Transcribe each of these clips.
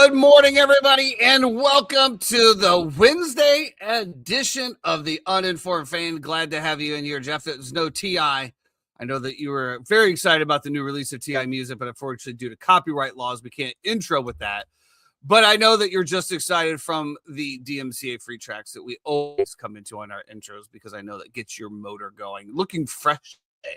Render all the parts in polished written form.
Good morning, everybody, and welcome to the Wednesday edition of the Uninformed Fan. Glad to have you in here, Jeff. There's no T.I. I know that you were very excited about the new release of T.I. music, but unfortunately, due to copyright laws, we can't intro with that. But I know that you're just excited from the DMCA free tracks that we always come into on our intros because I know that gets your motor going. Looking fresh today,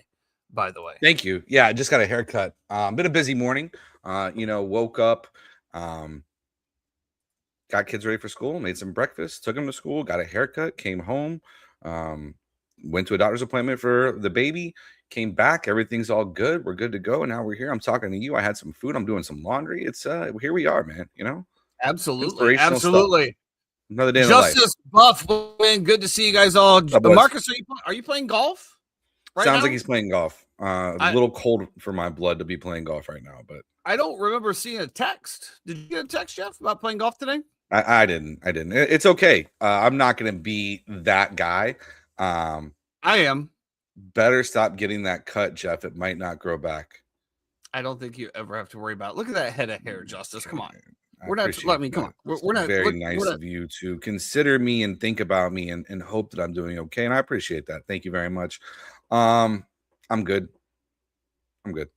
by the way. Thank you. Yeah, I just got a haircut. Been a busy morning. Woke up, got kids ready for school, made some breakfast, took them to school, got a haircut, came home, went to a doctor's appointment for the baby, came back. Everything's all good. We're good to go. And now we're here. I'm talking to you. I had some food. I'm doing some laundry. It's here we are, man. You know, absolutely. Stuff. Another day in Justice life. Buff, man. Good to see you guys all. Marcus, are you playing golf? Sounds like he's playing golf. A little cold for my blood to be playing golf right now, but I don't remember seeing a text. Did you get a text, Jeff, about playing golf today? I didn't. It's okay. I'm not going to be that guy. I am. Better stop getting that cut, Jeff. It might not grow back. I don't think you ever have to worry about it. Look at that head of hair, Justice. Come on. We're not. Let me come on. We're not. Very nice of you to consider me and think about me and hope that I'm doing okay. And I appreciate that. Thank you very much. I'm good. I'm good.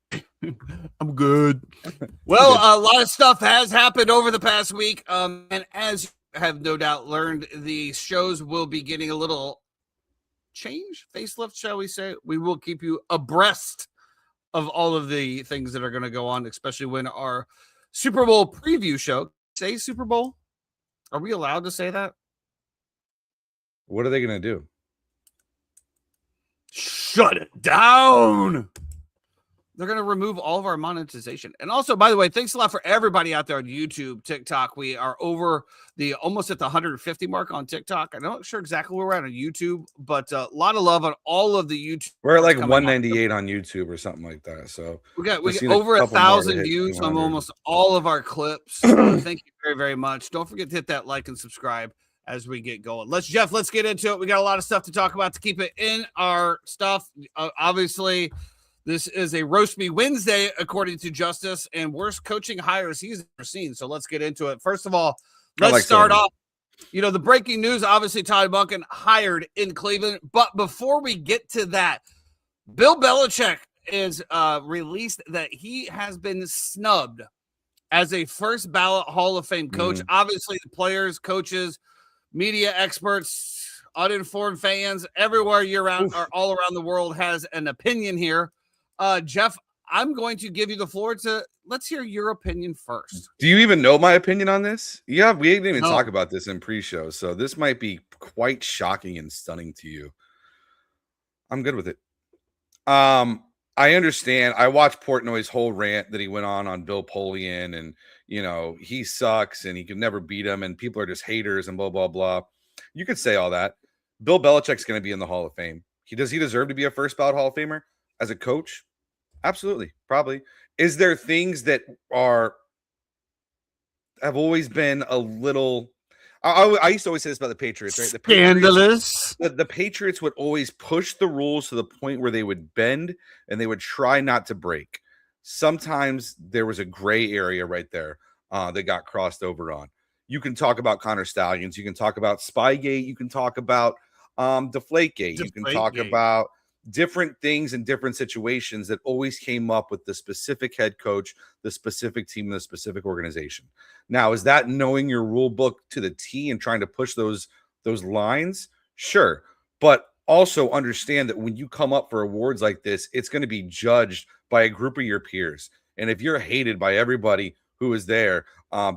I'm good. Well, a lot of stuff has happened over the past week. And as you have no doubt learned, the shows will be getting a little change, facelift, shall we say. We will keep you abreast of all of the things that are going to go on, especially when our Super Bowl preview show. Say Super Bowl? Are we allowed to say that? What are they going to do? Shut it down. They're going to remove all of our monetization. And also, by the way, thanks a lot for everybody out there on YouTube, TikTok. We are over almost at the 150 mark on TikTok. I'm not sure exactly where we're at on YouTube, but a lot of love on all of the YouTube. We're at like 198 on YouTube or something like that. So we got over 1,000 views on almost all of our clips. Thank you very, very much. Don't forget to hit that like and subscribe as we get going. Let's get into it. We got a lot of stuff to talk about to keep it in our stuff. Obviously, this is a Roast Me Wednesday, according to Justice, and worst coaching hires he's ever seen. So let's get into it. First of all, let's start off. The breaking news, obviously, Todd Monken hired in Cleveland. But before we get to that, Bill Belichick is released that he has been snubbed as a first ballot Hall of Fame coach. Obviously, the players, coaches, media experts, uninformed fans, everywhere year-round or all around the world has an opinion here. Jeff, I'm going to give you the floor let's hear your opinion first. Do you even know my opinion on this? Yeah, we didn't even talk about this in pre-show, so this might be quite shocking and stunning to you. I'm good with it. I understand. I watched Portnoy's whole rant that he went on Bill Polian, and he sucks and he could never beat him, and people are just haters and blah blah blah. You could say all that. Bill Belichick's going to be in the Hall of Fame. Does he deserve to be a first ballot Hall of Famer? As a coach, absolutely, probably. Is there things that have always been a little? I used to always say this about the Patriots, right? Scandalous. The Patriots would always push the rules to the point where they would bend and they would try not to break. Sometimes there was a gray area right there that got crossed over on. You can talk about Connor Stallions. You can talk about Spygate. You can talk about Deflategate. You can talk about different things in different situations that always came up with the specific head coach, the specific team, and the specific organization. Now, is that knowing your rule book to the T and trying to push those lines? Sure. But also understand that when you come up for awards like this, it's going to be judged by a group of your peers. And if you're hated by everybody who is there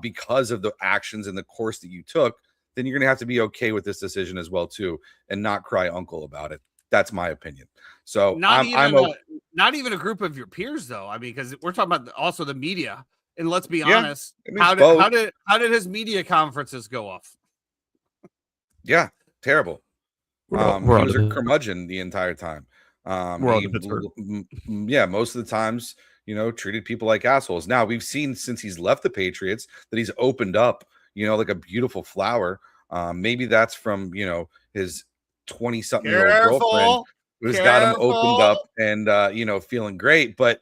because of the actions and the course that you took, then you're going to have to be okay with this decision as well, too, and not cry uncle about it. That's my opinion. So not even a group of your peers, though. I mean, because we're talking about also the media. And let's be honest, how did his media conferences go off? Yeah, terrible. He was a curmudgeon the entire time. Most of the times, treated people like assholes. Now we've seen since he's left the Patriots that he's opened up, like a beautiful flower. Maybe that's from his 20-something-year-old girlfriend who's got him opened up and feeling great. But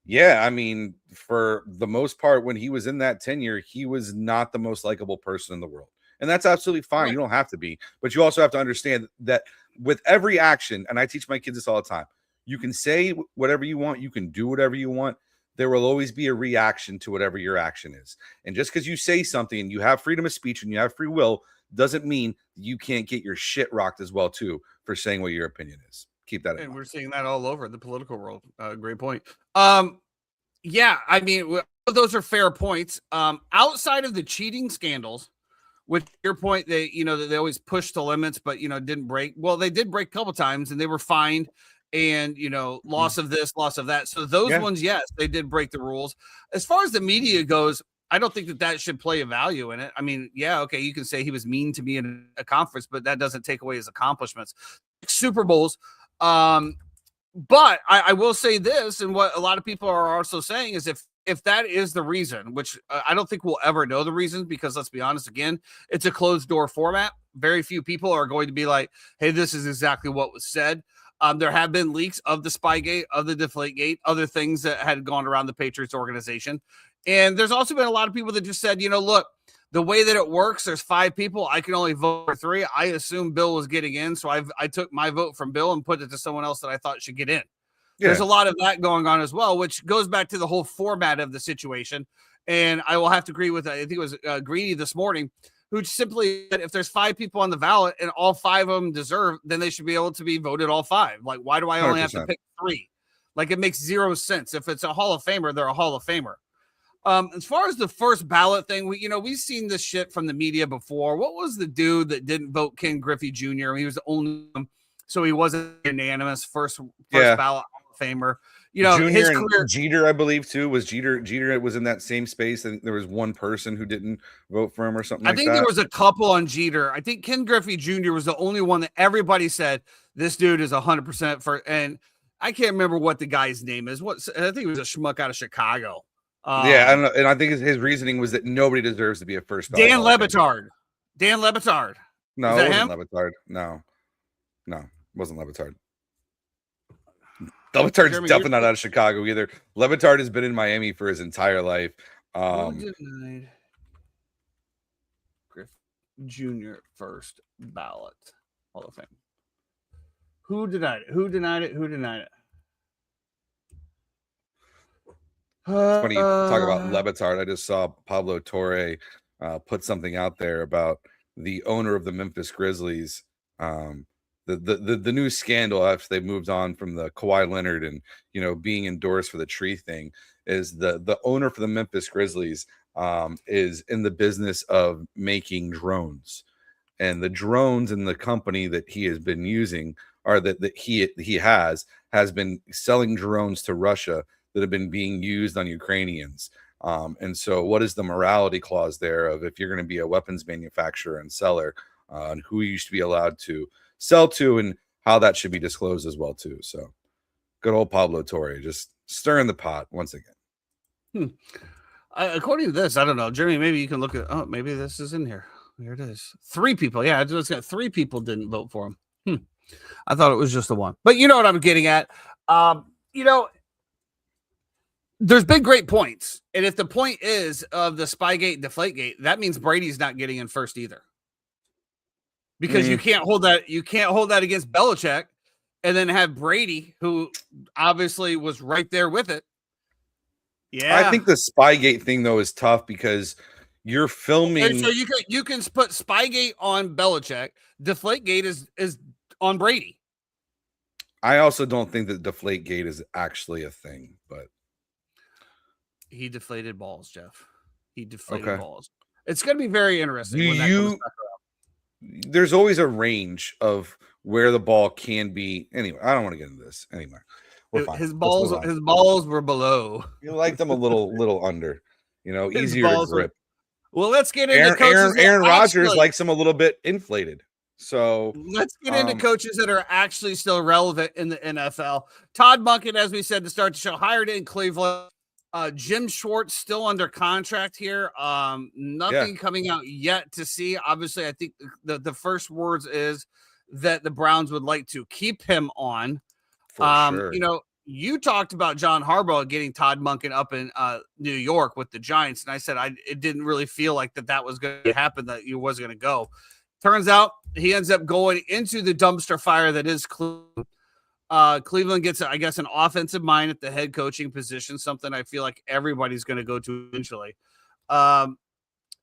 Yeah, I mean, for the most part, when he was in that tenure, he was not the most likable person in the world. And that's absolutely fine. Right. You don't have to be, but you also have to understand that with every action, and I teach my kids this all the time, you can say whatever you want, you can do whatever you want. There will always be a reaction to whatever your action is. And just because you say something and you have freedom of speech and you have free will doesn't mean you can't get your shit rocked as well, too, for saying what your opinion is. Keep that in mind. We're seeing that all over the political world. Great point. Yeah, I mean, those are fair points. Outside of the cheating scandals, with your point, they that they always push the limits, but didn't break. Well, they did break a couple times, and they were fined, and loss of this, loss of that. So those ones, yes, they did break the rules. As far as the media goes, I don't think that should play a value in it. I mean, yeah, okay, you can say he was mean to me in a conference, but that doesn't take away his accomplishments. Super Bowls. But I will say this, and what a lot of people are also saying is if that is the reason, which I don't think we'll ever know the reason, because let's be honest, again, it's a closed door format. Very few people are going to be like, hey, this is exactly what was said. There have been leaks of the Spygate, of the Deflategate, other things that had gone around the Patriots organization. And there's also been a lot of people that just said, look, the way that it works, there's 5 people. I can only vote for 3. I assume Bill was getting in, so I took my vote from Bill and put it to someone else that I thought should get in. Yeah. There's a lot of that going on as well, which goes back to the whole format of the situation. And I will have to agree with, I think it was Greedy this morning, who simply said if there's 5 people on the ballot and all 5 of them deserve, then they should be able to be voted all 5. Like, why do I only 100%. Have to pick 3? Like, it makes zero sense. If it's a Hall of Famer, they're a Hall of Famer. As far as the first ballot thing, we've seen this shit from the media before. What was the dude that didn't vote Ken Griffey Jr.? He was the only one, so he wasn't unanimous first ballot Hall of Famer. Junior his career, Jeter, I believe, too, was Jeter. Jeter was in that same space. I think there was one person who didn't vote for him or something. I think there was a couple on Jeter. I think Ken Griffey Jr. was the only one that everybody said this dude is 100% for. And I can't remember what the guy's name is. I think it was a schmuck out of Chicago. Yeah, I don't know, and I think his reasoning was that nobody deserves to be a first ballot. Dan Le Batard. Dan Le Batard. No, it wasn't Le Batard. No, it wasn't Le Batard. Le Batard's definitely not out of Chicago either. Le Batard has been in Miami for his entire life. Denied Griff Jr. first ballot Hall of Fame. Who denied it? Who denied it? Who denied it? It's funny you talk about Le Batard. I just saw Pablo Torre put something out there about the owner of the Memphis Grizzlies. The new scandal after they moved on from the Kawhi Leonard and being endorsed for the tree thing is the owner for the Memphis Grizzlies is in the business of making drones, and the drones in the company that he has been using are that he has been selling drones to Russia that have been being used on Ukrainians. And so what is the morality clause there of if you're going to be a weapons manufacturer and seller and who you should be allowed to sell to and how that should be disclosed as well too. So good old Pablo Torre, just stirring the pot once again. According to this, I don't know, Jeremy, maybe you can look at, maybe this is in here. Here it is. 3 people. Yeah, it's got 3 people didn't vote for him. I thought it was just the one, but you know what I'm getting at. There's been great points. And if the point is of the Spygate and Deflategate, that means Brady's not getting in first either. Because you can't hold that against Belichick and then have Brady, who obviously was right there with it. Yeah. I think the Spygate thing though is tough because you're filming. And so you can put Spygate on Belichick. Deflategate is on Brady. I also don't think that Deflategate is actually a thing, but he deflated balls, Jeff. He deflated balls. It's going to be very interesting. There's always a range of where the ball can be. Anyway, I don't want to get into this. Anyway, we're fine. His balls were below. You like them a little under, easier to grip. Well, let's get into coaches. Aaron Rodgers likes them a little bit inflated. So let's get into coaches that are actually still relevant in the NFL. Todd Monken, as we said to start the show, hired in Cleveland. Jim Schwartz still under contract here. Nothing coming out yet to see. Obviously, I think the first words is that the Browns would like to keep him on. For sure. you talked about John Harbaugh getting Todd Monken up in New York with the Giants, and I said it didn't really feel like that was going to happen, that he was going to go. Turns out he ends up going into the dumpster fire that is Cleveland. Cleveland gets, I guess, an offensive mind at the head coaching position, something I feel like everybody's going to go to eventually.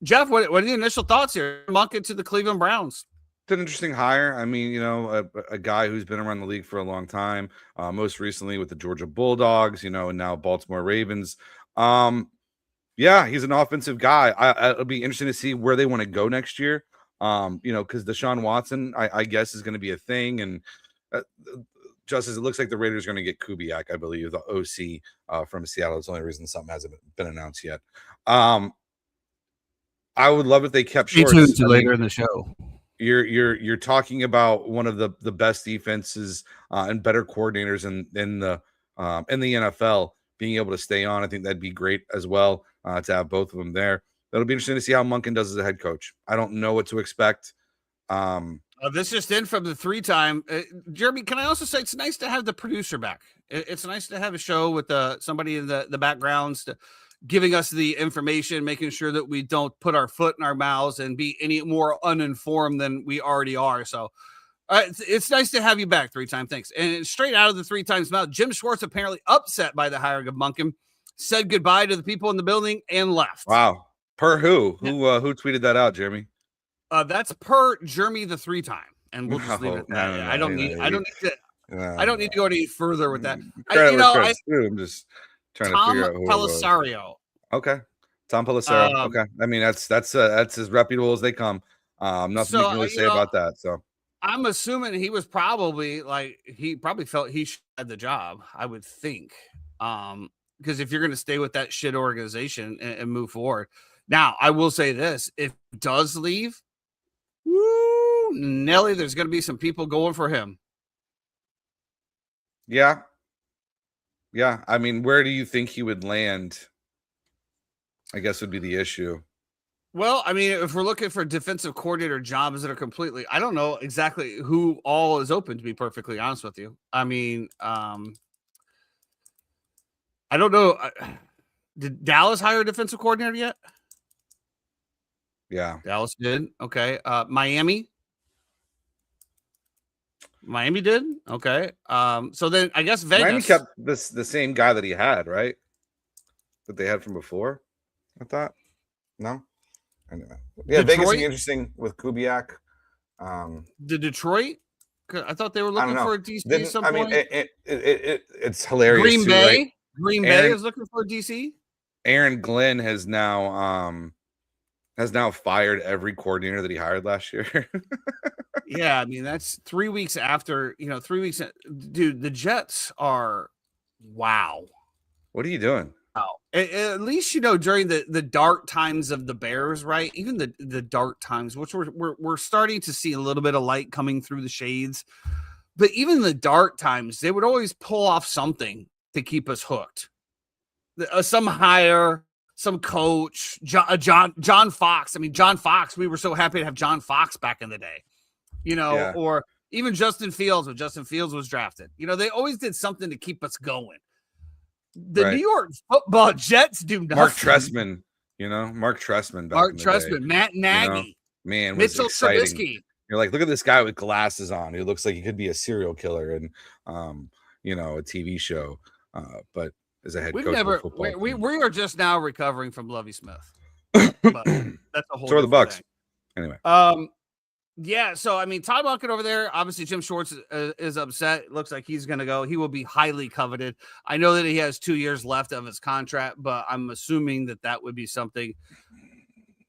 Jeff, what are the initial thoughts here? Monken to the Cleveland Browns. It's an interesting hire. I mean, a guy who's been around the league for a long time, most recently with the Georgia Bulldogs, and now Baltimore Ravens. Yeah, he's an offensive guy. It'll be interesting to see where they want to go next year. Because Deshaun Watson, I guess, is going to be a thing. And Justice, it looks like the Raiders are going to get Kubiak, I believe, the OC from Seattle. It's the only reason something hasn't been announced yet. I would love if they kept short. Later in the show. You're talking about one of the best defenses and better coordinators in the NFL being able to stay on. I think that'd be great as well to have both of them there. It'll be interesting to see how Monken does as a head coach. I don't know what to expect. This just in from the 3-time. Jeremy, can I also say it's nice to have the producer back? It's nice to have a show with somebody in the backgrounds giving us the information, making sure that we don't put our foot in our mouths and be any more uninformed than we already are. So it's nice to have you back, 3-time. Thanks. And straight out of the 3-times mouth, Jim Schwartz, apparently upset by the hiring of Monken, said goodbye to the people in the building and left. Wow. Per who? Who tweeted that out, Jeremy? That's per Jeremy the 3-time, and we'll just leave it at that. No, I don't need to go any further with that. I'm just trying to figure out who Pelissero. Okay, Tom Pelissero. Okay, I mean that's as reputable as they come. Nothing you can really say about that. So I'm assuming he was probably he felt he should have the job. I would think, because if you're going to stay with that shit organization and move forward. Now, I will say this: if he does leave, woo, Nelly, there's going to be some people going for him. Yeah. I mean, where do you think he would land? I guess would be the issue. Well, I mean, if we're looking for defensive coordinator jobs that are completely, I don't know exactly who all is open, to be perfectly honest with you. I mean, I don't know. Did Dallas hire a defensive coordinator yet? Yeah. Dallas did. Okay. Miami did. Okay. So then I guess Vegas. Miami kept the same guy that he had, right? That they had from before. I thought. No. Anyway. Yeah, Detroit? Vegas is interesting with Kubiak. The Detroit. I thought they were looking for a DC at some point. It's hilarious. Green too, Bay. right? Green Bay is looking for a DC. Aaron Glenn has now fired every coordinator that he hired last year. Yeah, I mean that's 3 weeks after. 3 weeks. Dude, the Jets are wow. What are you doing? Wow. At least during the dark times of the Bears, right? Even the dark times, which we're starting to see a little bit of light coming through the shades. But even the dark times, they would always pull off something to keep us hooked. Some hire, some coach, John Fox. I mean, John Fox. We were so happy to have John Fox back in the day. Or even Justin Fields when Justin Fields was drafted. They always did something to keep us going. The New York Football Jets do nothing. Mark Trestman, Mark Trestman, Matt Nagy, man, was Mitchell exciting. Trubisky. You're like, look at this guy with glasses on. He looks like he could be a serial killer and a TV show. But as a head coach, we are just now recovering from Lovie Smith. But that's a whole. So are the Bucks. Thing. Anyway. Yeah, so I mean, Todd Monken over there. Obviously, Jim Schwartz is upset. It looks like he's going to go. He will be highly coveted. I know that he has 2 years left of his contract, but I'm assuming that would be something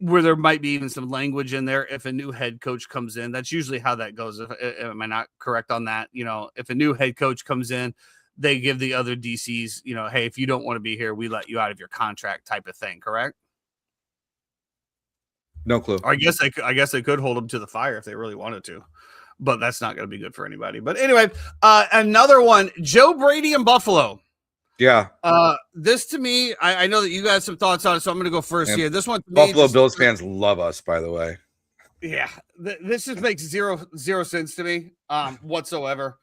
where there might be even some language in there if a new head coach comes in. That's usually how that goes. Am I not correct on that? If a new head coach comes in, they give the other DCs, hey, if you don't want to be here, we let you out of your contract type of thing. Correct? No clue. I guess they could hold them to the fire if they really wanted to, but that's not going to be good for anybody. But anyway, another one, Joe Brady in Buffalo. Yeah. This to me, I know that you guys have some thoughts on it, so I'm going to go first here. This one, to Buffalo Bills fans love us, by the way. Yeah, this just makes zero sense to me whatsoever.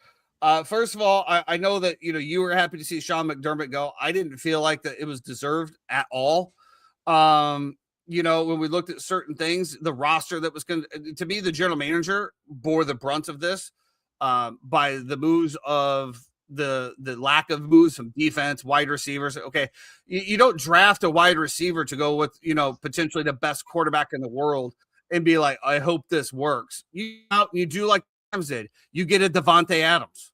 First of all, I know that you were happy to see Sean McDermott go. I didn't feel like that it was deserved at all. When we looked at certain things, the roster that was going to be the general manager bore the brunt of this by the moves of the lack of moves from defense, wide receivers. Okay, you don't draft a wide receiver to go with potentially the best quarterback in the world and be like, I hope this works. You do like Rams did. You get a Devontae Adams.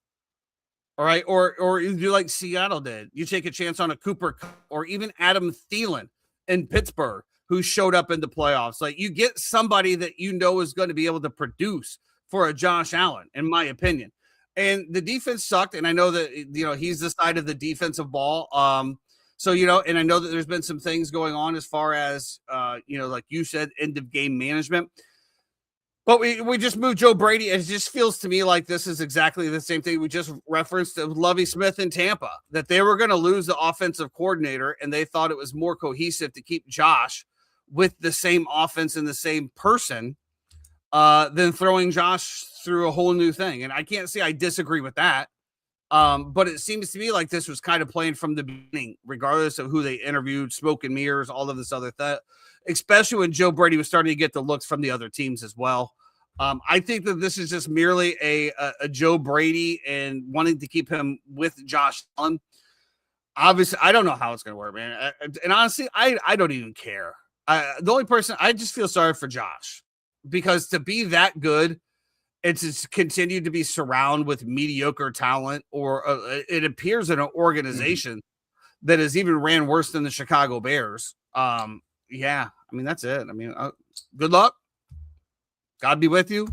All right, or you do like Seattle did. You take a chance on a Cooper or even Adam Thielen in Pittsburgh, who showed up in the playoffs. Like, you get somebody that is going to be able to produce for a Josh Allen, in my opinion. And the defense sucked, and I know that he's the side of the defensive ball. And I know that there's been some things going on as far as like you said, end of game management. But we just moved Joe Brady. It just feels to me like this is exactly the same thing we just referenced of Lovie Smith in Tampa, that they were going to lose the offensive coordinator, and they thought it was more cohesive to keep Josh with the same offense and the same person than throwing Josh through a whole new thing. And I can't say I disagree with that. But it seems to me like this was kind of playing from the beginning, regardless of who they interviewed, smoke and mirrors, all of this other thing, especially when Joe Brady was starting to get the looks from the other teams as well. I think that this is just merely a Joe Brady and wanting to keep him with Josh Allen. Obviously, I don't know how it's going to work, man. And honestly, I don't even care. The only person I just feel sorry for Josh, because to be that good, it's just continued to be surrounded with mediocre talent, or it appears in an organization that has even ran worse than the Chicago Bears. Yeah, I mean, that's it. I mean, good luck. God be with you.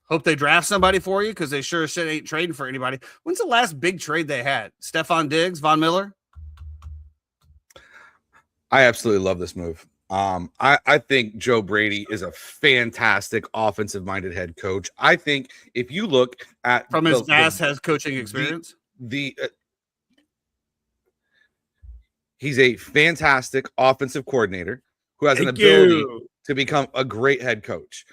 Hope they draft somebody for you, because they sure as shit ain't trading for anybody. When's the last big trade they had? Stephon Diggs, Von Miller? I absolutely love this move. I think Joe Brady is a fantastic offensive-minded head coach. I think if you look at from his past has coaching experience, he's a fantastic offensive coordinator who has an ability to become a great head coach.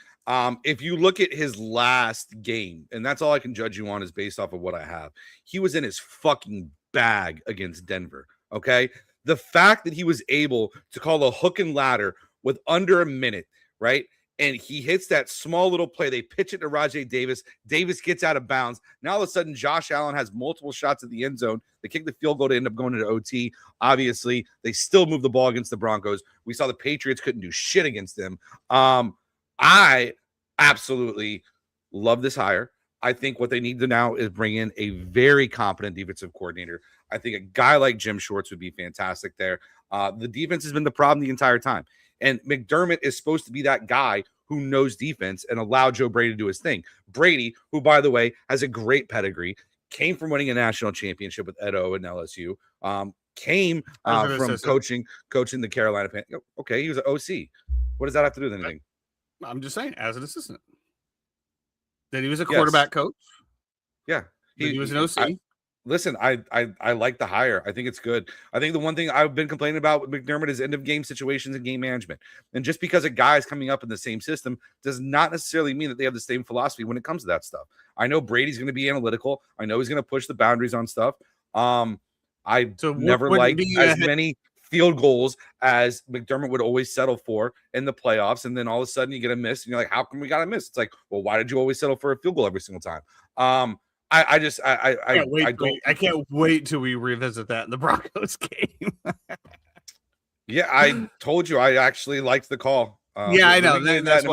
If you look at his last game, and that's all I can judge you on is based off of what I have, he was in his fucking bag against Denver. Okay. The fact that he was able to call a hook and ladder with under a minute, right? And he hits that small little play. They pitch it to Rajay Davis. Davis gets out of bounds. Now, all of a sudden, Josh Allen has multiple shots at the end zone. They kick the field goal to end up going into OT. Obviously, they still move the ball against the Broncos. We saw the Patriots couldn't do shit against them. I absolutely love this hire. I think what they need to now is bring in a very competent defensive coordinator. I think a guy like Jim Schwartz would be fantastic there. The defense has been the problem the entire time. And McDermott is supposed to be that guy who knows defense and allow Joe Brady to do his thing. Brady, who, by the way, has a great pedigree, came from winning a national championship with Ed O and LSU, came from coaching the Carolina Panthers. Okay, he was an OC. What does that have to do with anything? I'm just saying, as an assistant. Then he was a quarterback coach. Yeah. He was an OC. Listen, I like the hire. I think it's good. I think the one thing I've been complaining about with McDermott is end of game situations and game management. And just because a guy is coming up in the same system does not necessarily mean that they have the same philosophy when it comes to that stuff. I know Brady's going to be analytical. I know he's going to push the boundaries on stuff. I never liked as many field goals as McDermott would always settle for in the playoffs. And then all of a sudden you get a miss and you're like, how come we got a miss? It's like, well, why did you always settle for a field goal every single time? I can't wait till we revisit that in the Broncos game. Yeah, I told you I actually liked the call. I know that's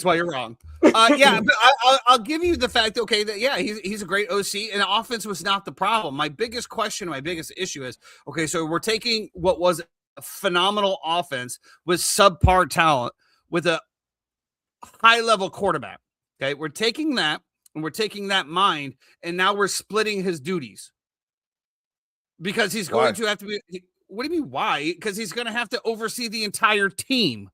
why you're wrong. But I'll give you the fact. Okay, that he's a great OC, and the offense was not the problem. My biggest question, my biggest issue is okay. So we're taking what was a phenomenal offense with subpar talent with a high level quarterback. Okay, we're taking that. And we're taking that mind, and now we're splitting his duties because he's going to have to be. What do you mean why? Because he's going to have to oversee the entire team.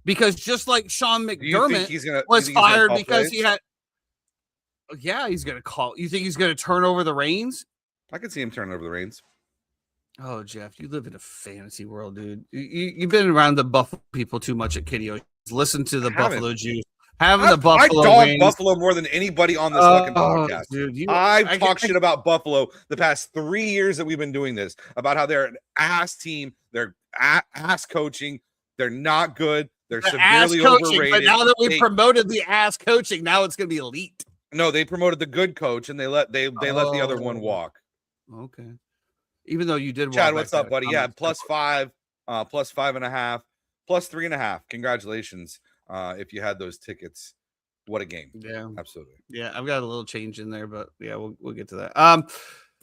Because just like Sean McDermott was fired because he had. Yeah, he's going to call. You think he's going to turn over the reins? I can see him turning over the reins. Oh, Jeff, you live in a fantasy world, dude. You've been around the Buffalo people too much at Kitty O. Listen to the Buffalo Juice having the Buffalo I dog wings. Buffalo more than anybody on this fucking podcast. Dude, I've talked shit about Buffalo the past 3 years that we've been doing this, about how they're an ass team, they're ass coaching, they're not good, they're severely overrated. But now that we promoted the ass coaching, now it's going to be elite. No, they promoted the good coach, and they let the other one walk. Okay. Even though you did, Chad, what's up, buddy? Yeah, +5, +5.5, +3.5. Congratulations. If you had those tickets, what a game. Yeah, absolutely. Yeah, I've got a little change in there, but yeah, we'll get to that.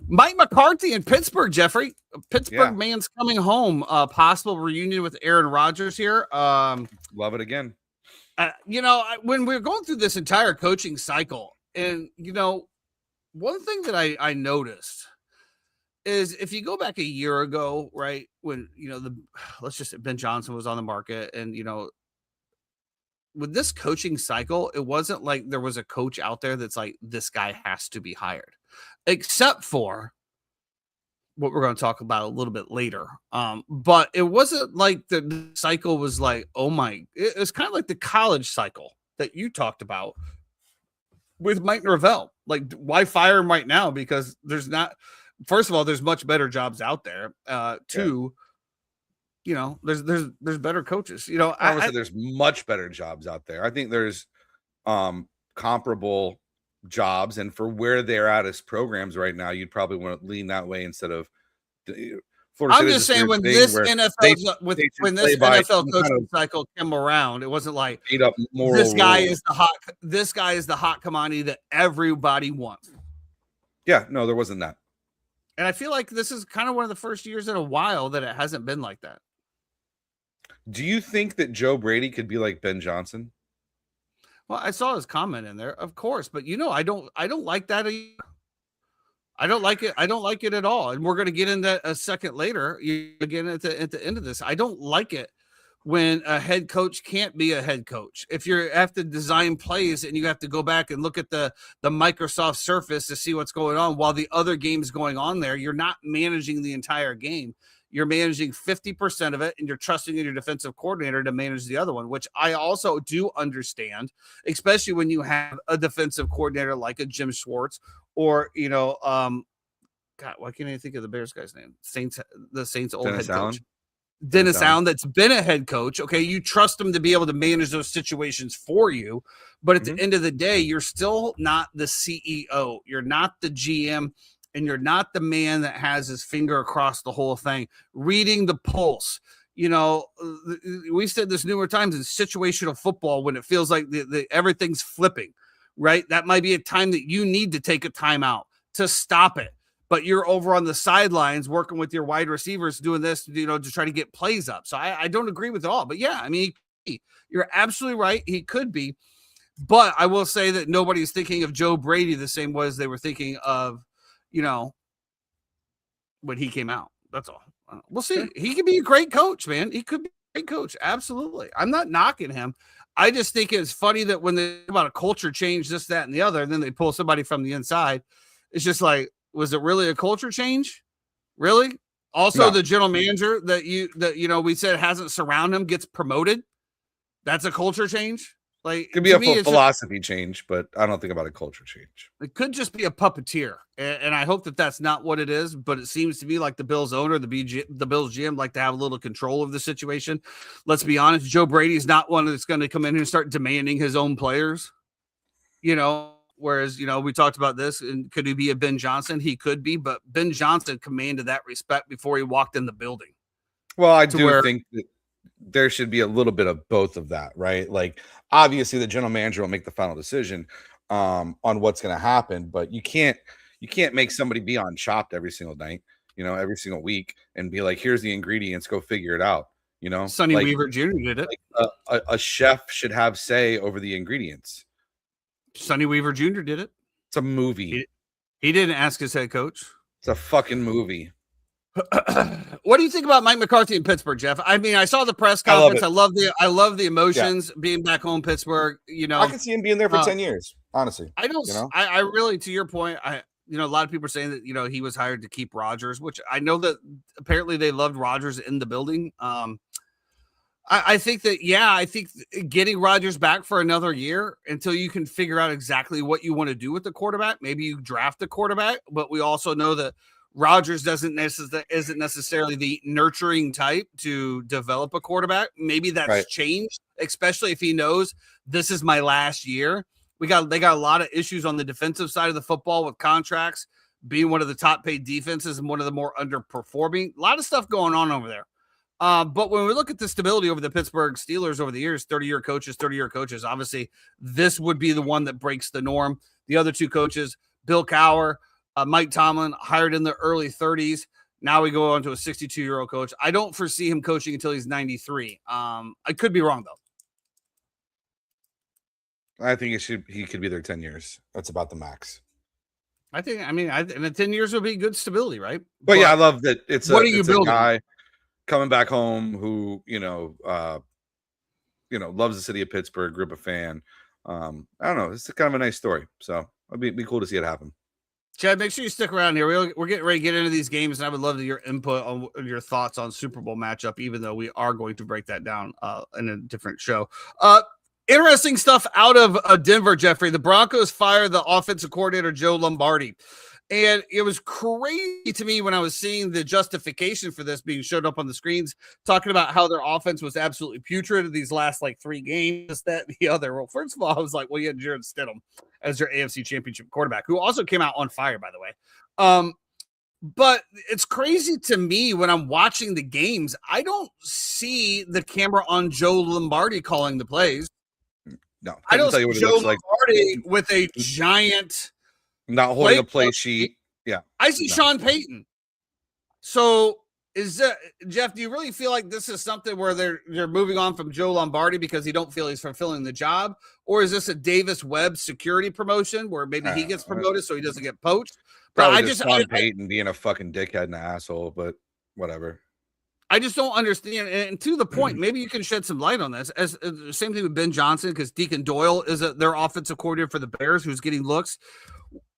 Mike McCarthy in Pittsburgh, Jeffrey. Pittsburgh man's coming home. Possible reunion with Aaron Rodgers here. Love it again. When we're going through this entire coaching cycle, and one thing that I noticed is if you go back a year ago, right, when let's just say Ben Johnson was on the market, and with this coaching cycle, it wasn't like there was a coach out there that's like, this guy has to be hired, except for what we're going to talk about a little bit later. But it wasn't like the cycle was like, it was kind of like the college cycle that you talked about with Mike Norvell. Like, why fire him right now? Because first of all, there's much better jobs out there. Two, there's better coaches. I would say there's much better jobs out there. I think there's comparable jobs, and for where they're at as programs right now, you'd probably want to lean that way instead of Florida. I'm just saying, when this NFL coaching cycle came around, it wasn't like this guy is the hot commodity that everybody wants. Yeah, no, there wasn't that. And I feel like this is kind of one of the first years in a while that it hasn't been like that. Do you think that Joe Brady could be like Ben Johnson? Well, I saw his comment in there, of course, but I don't like that either. I don't like it. I don't like it at all. And we're going to get into a second later. Again, at the end of this, I don't like it when a head coach can't be a head coach. If you have to design plays and you have to go back and look at the Microsoft Surface to see what's going on while the other game's going on there, you're not managing the entire game. You're managing 50% of it, and you're trusting in your defensive coordinator to manage the other one, which I also do understand, especially when you have a defensive coordinator like a Jim Schwartz or, God, why can't I think of the Bears guy's name? The Saints old Dennis head Allen. coach. Dennis Allen, that's been a head coach. Okay, you trust him to be able to manage those situations for you, but at the end of the day, you're still not the CEO. You're not the GM, and you're not the man that has his finger across the whole thing, reading the pulse. We said this numerous times in situational football, when it feels like everything's flipping, right? That might be a time that you need to take a timeout to stop it. But you're over on the sidelines working with your wide receivers doing this, to try to get plays up. So I don't agree with it all. But yeah, I mean, you're absolutely right. He could be. But I will say that nobody's thinking of Joe Brady the same way as they were thinking of, when he came out. That's all. We'll see. He could be a great coach, man. He could be a great coach. Absolutely. I'm not knocking him. I just think it's funny that when they talk about a culture change, this, that, and the other, and then they pull somebody from the inside, it's just like, was it really a culture change? Really? Also, the general manager that we said hasn't surrounded him gets promoted. That's a culture change. Like, it could be a philosophy change, but I don't think about a culture change. It could just be a puppeteer, and I hope that that's not what it is. But it seems to be like the Bills owner, the Bills GM, like to have a little control of the situation. Let's be honest, Joe Brady's not one that's going to come in and start demanding his own players. Whereas, we talked about this, and could he be a Ben Johnson? He could be, but Ben Johnson commanded that respect before he walked in the building. Well, I do think that there should be a little bit of both of that, right? Like, obviously the general manager will make the final decision on what's going to happen, but you can't make somebody be on Chopped every single night, every single week, and be like, here's the ingredients, go figure it out. Sonny Weaver Jr. did it. Like a chef should have say over the ingredients. Sonny Weaver Jr. did it. It's a movie. He didn't ask his head coach. It's a fucking movie. What do you think about Mike McCarthy in Pittsburgh, Jeff? I mean, I saw the press conference. I love the emotions being back home in Pittsburgh. I can see him being there for 10 years. Honestly, I don't. I really, to your point, a lot of people are saying that he was hired to keep Rodgers, which I know that apparently they loved Rodgers in the building. I think that, I think getting Rodgers back for another year until you can figure out exactly what you want to do with the quarterback. Maybe you draft a quarterback, but we also know that Rodgers isn't necessarily the nurturing type to develop a quarterback. Maybe that's changed, especially if he knows this is my last year. They got a lot of issues on the defensive side of the football with contracts, being one of the top paid defenses and one of the more underperforming. A lot of stuff going on over there. But when we look at the stability over the Pittsburgh Steelers over the years, 30-year coaches, obviously this would be the one that breaks the norm. The other two coaches, Bill Cowher, Mike Tomlin, hired in the early 30s. Now we go on to a 62-year-old coach. I don't foresee him coaching until he's 93. I could be wrong, though. I think he could be there 10 years. That's about the max. And the 10 years would be good stability, right? But yeah, I love that it's a guy coming back home who, loves the city of Pittsburgh, grew up a fan. I don't know. It's kind of a nice story. So it'd be cool to see it happen. Chad, make sure you stick around here. We're getting ready to get into these games, and I would love your input on your thoughts on Super Bowl matchup, even though we are going to break that down in a different show. Interesting stuff out of Denver, Jeffrey. The Broncos fired the offensive coordinator, Joe Lombardi. And it was crazy to me when I was seeing the justification for this being showed up on the screens, talking about how their offense was absolutely putrid in these last 3 games, that, and the other. Well, first of all, I was like, well, you had Jared Stidham as your AFC Championship quarterback, who also came out on fire, by the way. But it's crazy to me when I'm watching the games. I don't see the camera on Joe Lombardi calling the plays. No, I don't see Joe Lombardi with a giant, not holding a play sheet. Yeah, I see Sean Payton. So is that, Jeff? Do you really feel like this is something where they're moving on from Joe Lombardi because they don't feel he's fulfilling the job, or is this a Davis Webb security promotion where maybe he gets promoted so he doesn't get poached? Probably Sean Payton being a fucking dickhead and an asshole, but whatever. I just don't understand. And to the point, maybe you can shed some light on this. As the same thing with Ben Johnson, because Deacon Doyle is their offensive coordinator for the Bears, who's getting looks.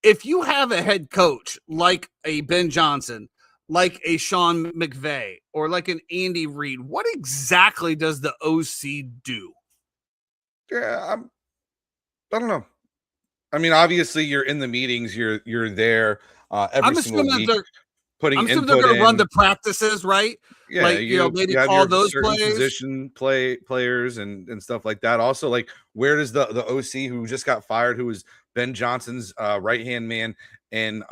If you have a head coach like a Ben Johnson, like a Sean McVay, or like an Andy Reid, what exactly does the OC do? Yeah, I don't know. I mean, obviously, you're in the meetings. You're there every single week. I'm assuming they're going to run the practices, right? Yeah, maybe call those players and stuff like that. Also, where does the OC who just got fired, who was Ben Johnson's right-hand man in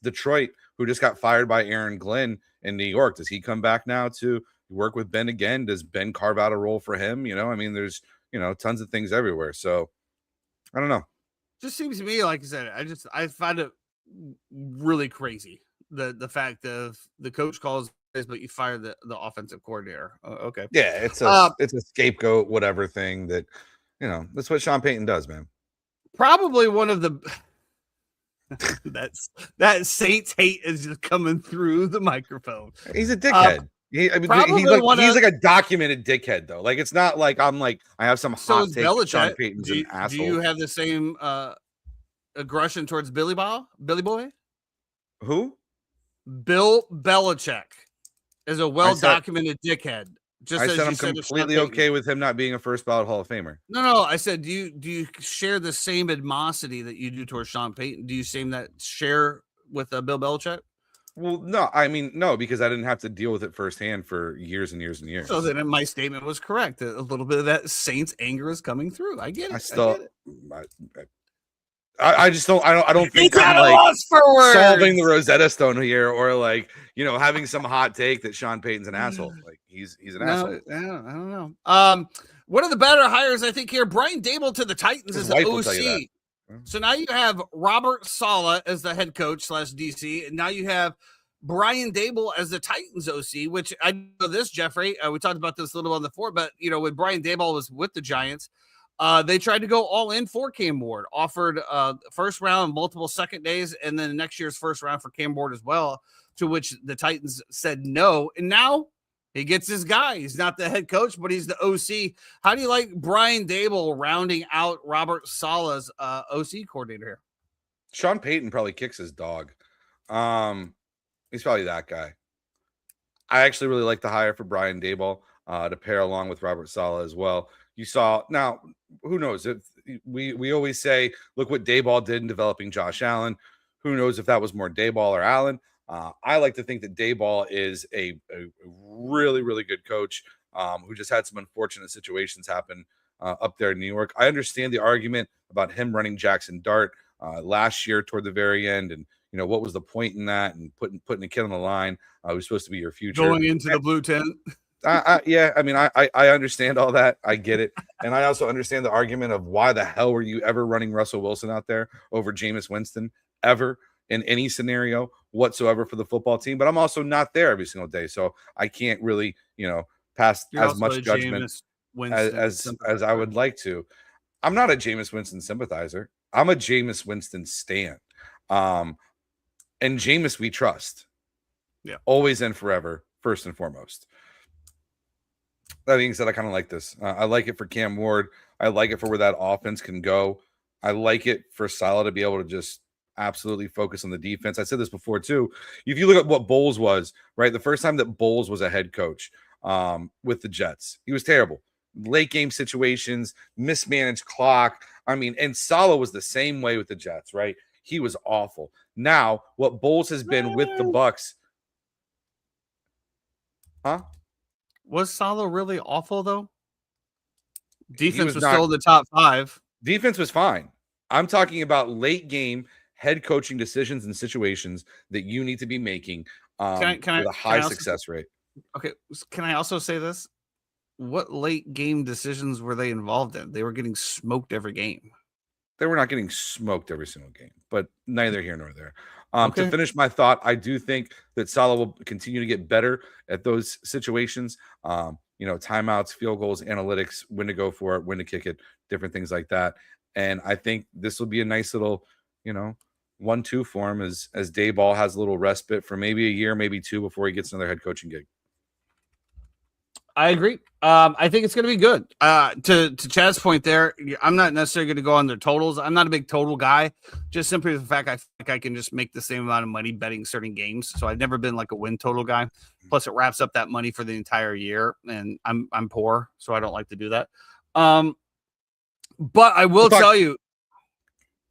Detroit, who just got fired by Aaron Glenn in New York, does he come back now to work with Ben again? Does Ben carve out a role for him? There's tons of things everywhere. So I don't know. Just seems to me, like I said, I find it really crazy. The fact of the coach calls this, but you fire the offensive coordinator. Okay. Yeah, it's a scapegoat, whatever thing that, that's what Sean Payton does, man. Probably one of the that Saints hate is just coming through the microphone. He's a dickhead. He's like a documented dickhead, though. It's not like I have some hot take. Sean Payton's an asshole. Do you have the same aggression towards Billy Boy? Who? Bill Belichick is a well-documented dickhead. I said I'm completely okay with him not being a first ballot Hall of Famer. No. I said, do you share the same animosity that you do towards Sean Payton? Do you share with Bill Belichick? Well, no. I mean, no, because I didn't have to deal with it firsthand for years and years and years. So then my statement was correct. A little bit of that Saints anger is coming through. I get it. I just don't. I don't think I'm solving the Rosetta Stone here, or having some hot take that Sean Payton's an asshole. He's an asshole. I don't know. One of the better hires I think here, Brian Daboll to the Titans as the OC. So now you have Robert Saleh as the head coach / DC, and now you have Brian Daboll as the Titans OC. Which I know this, Jeffrey. We talked about this a little on the floor, but when Brian Daboll was with the Giants. They tried to go all in for Cam Ward, offered first round, multiple second days, and then next year's first round for Cam Ward as well, to which the Titans said no. And now he gets his guy. He's not the head coach, but he's the OC. How do you like Brian Daboll rounding out Robert Saleh's OC coordinator here? Sean Payton probably kicks his dog. He's probably that guy. I actually really like the hire for Brian Daboll. to pair along with Robert Saleh as well. You saw now, who knows? If we always say, look what Dayball did in developing Josh Allen. Who knows if that was more Dayball or Allen? I like to think that Dayball is a really, really good coach who just had some unfortunate situations happen up there in New York. I understand the argument about him running Jackson Dart last year toward the very end, and what was the point in that, and putting a kid on the line who's supposed to be your future going into the blue tent. Yeah, I mean, I understand all that. I get it. And I also understand the argument of why the hell were you ever running Russell Wilson out there over Jameis Winston ever in any scenario whatsoever for the football team. But I'm also not there every single day. So I can't really, pass You're as much judgment as I would like to. I'm not a Jameis Winston sympathizer. I'm a Jameis Winston stan. And Jameis we trust. Yeah. Always and forever, first and foremost. That being said, I kind of like this. I like it for Cam Ward. I like it for where that offense can go. I like it for Saleh to be able to just absolutely focus on the defense. I said this before too. If you look at what Bowles was, right, the first time that Bowles was a head coach with the Jets, he was terrible. Late game situations, mismanaged clock. I mean, and Saleh was the same way with the Jets, right? He was awful. Now, what Bowles has been with the Bucs, huh? Was Saleh really awful though? Defense was still in the top 5. Defense was fine. I'm talking about late game head coaching decisions and situations that you need to be making with a high success rate. Okay, can I also say this? What late game decisions were they involved in? They were getting smoked every game. They were not getting smoked every single game, but neither here nor there. To finish my thought, I do think that Saleh will continue to get better at those situations. Timeouts, field goals, analytics, when to go for it, when to kick it, different things like that. And I think this will be a nice little, 1-2 for him as Dayball has a little respite for maybe a year, maybe 2 before he gets another head coaching gig. I agree. I think it's going to be good. To Chad's point there, I'm not necessarily going to go on their totals. I'm not a big total guy, just simply the fact I think I can just make the same amount of money betting certain games. So I've never been like a win total guy. Plus, it wraps up that money for the entire year, and I'm poor, so I don't like to do that. But I will tell you,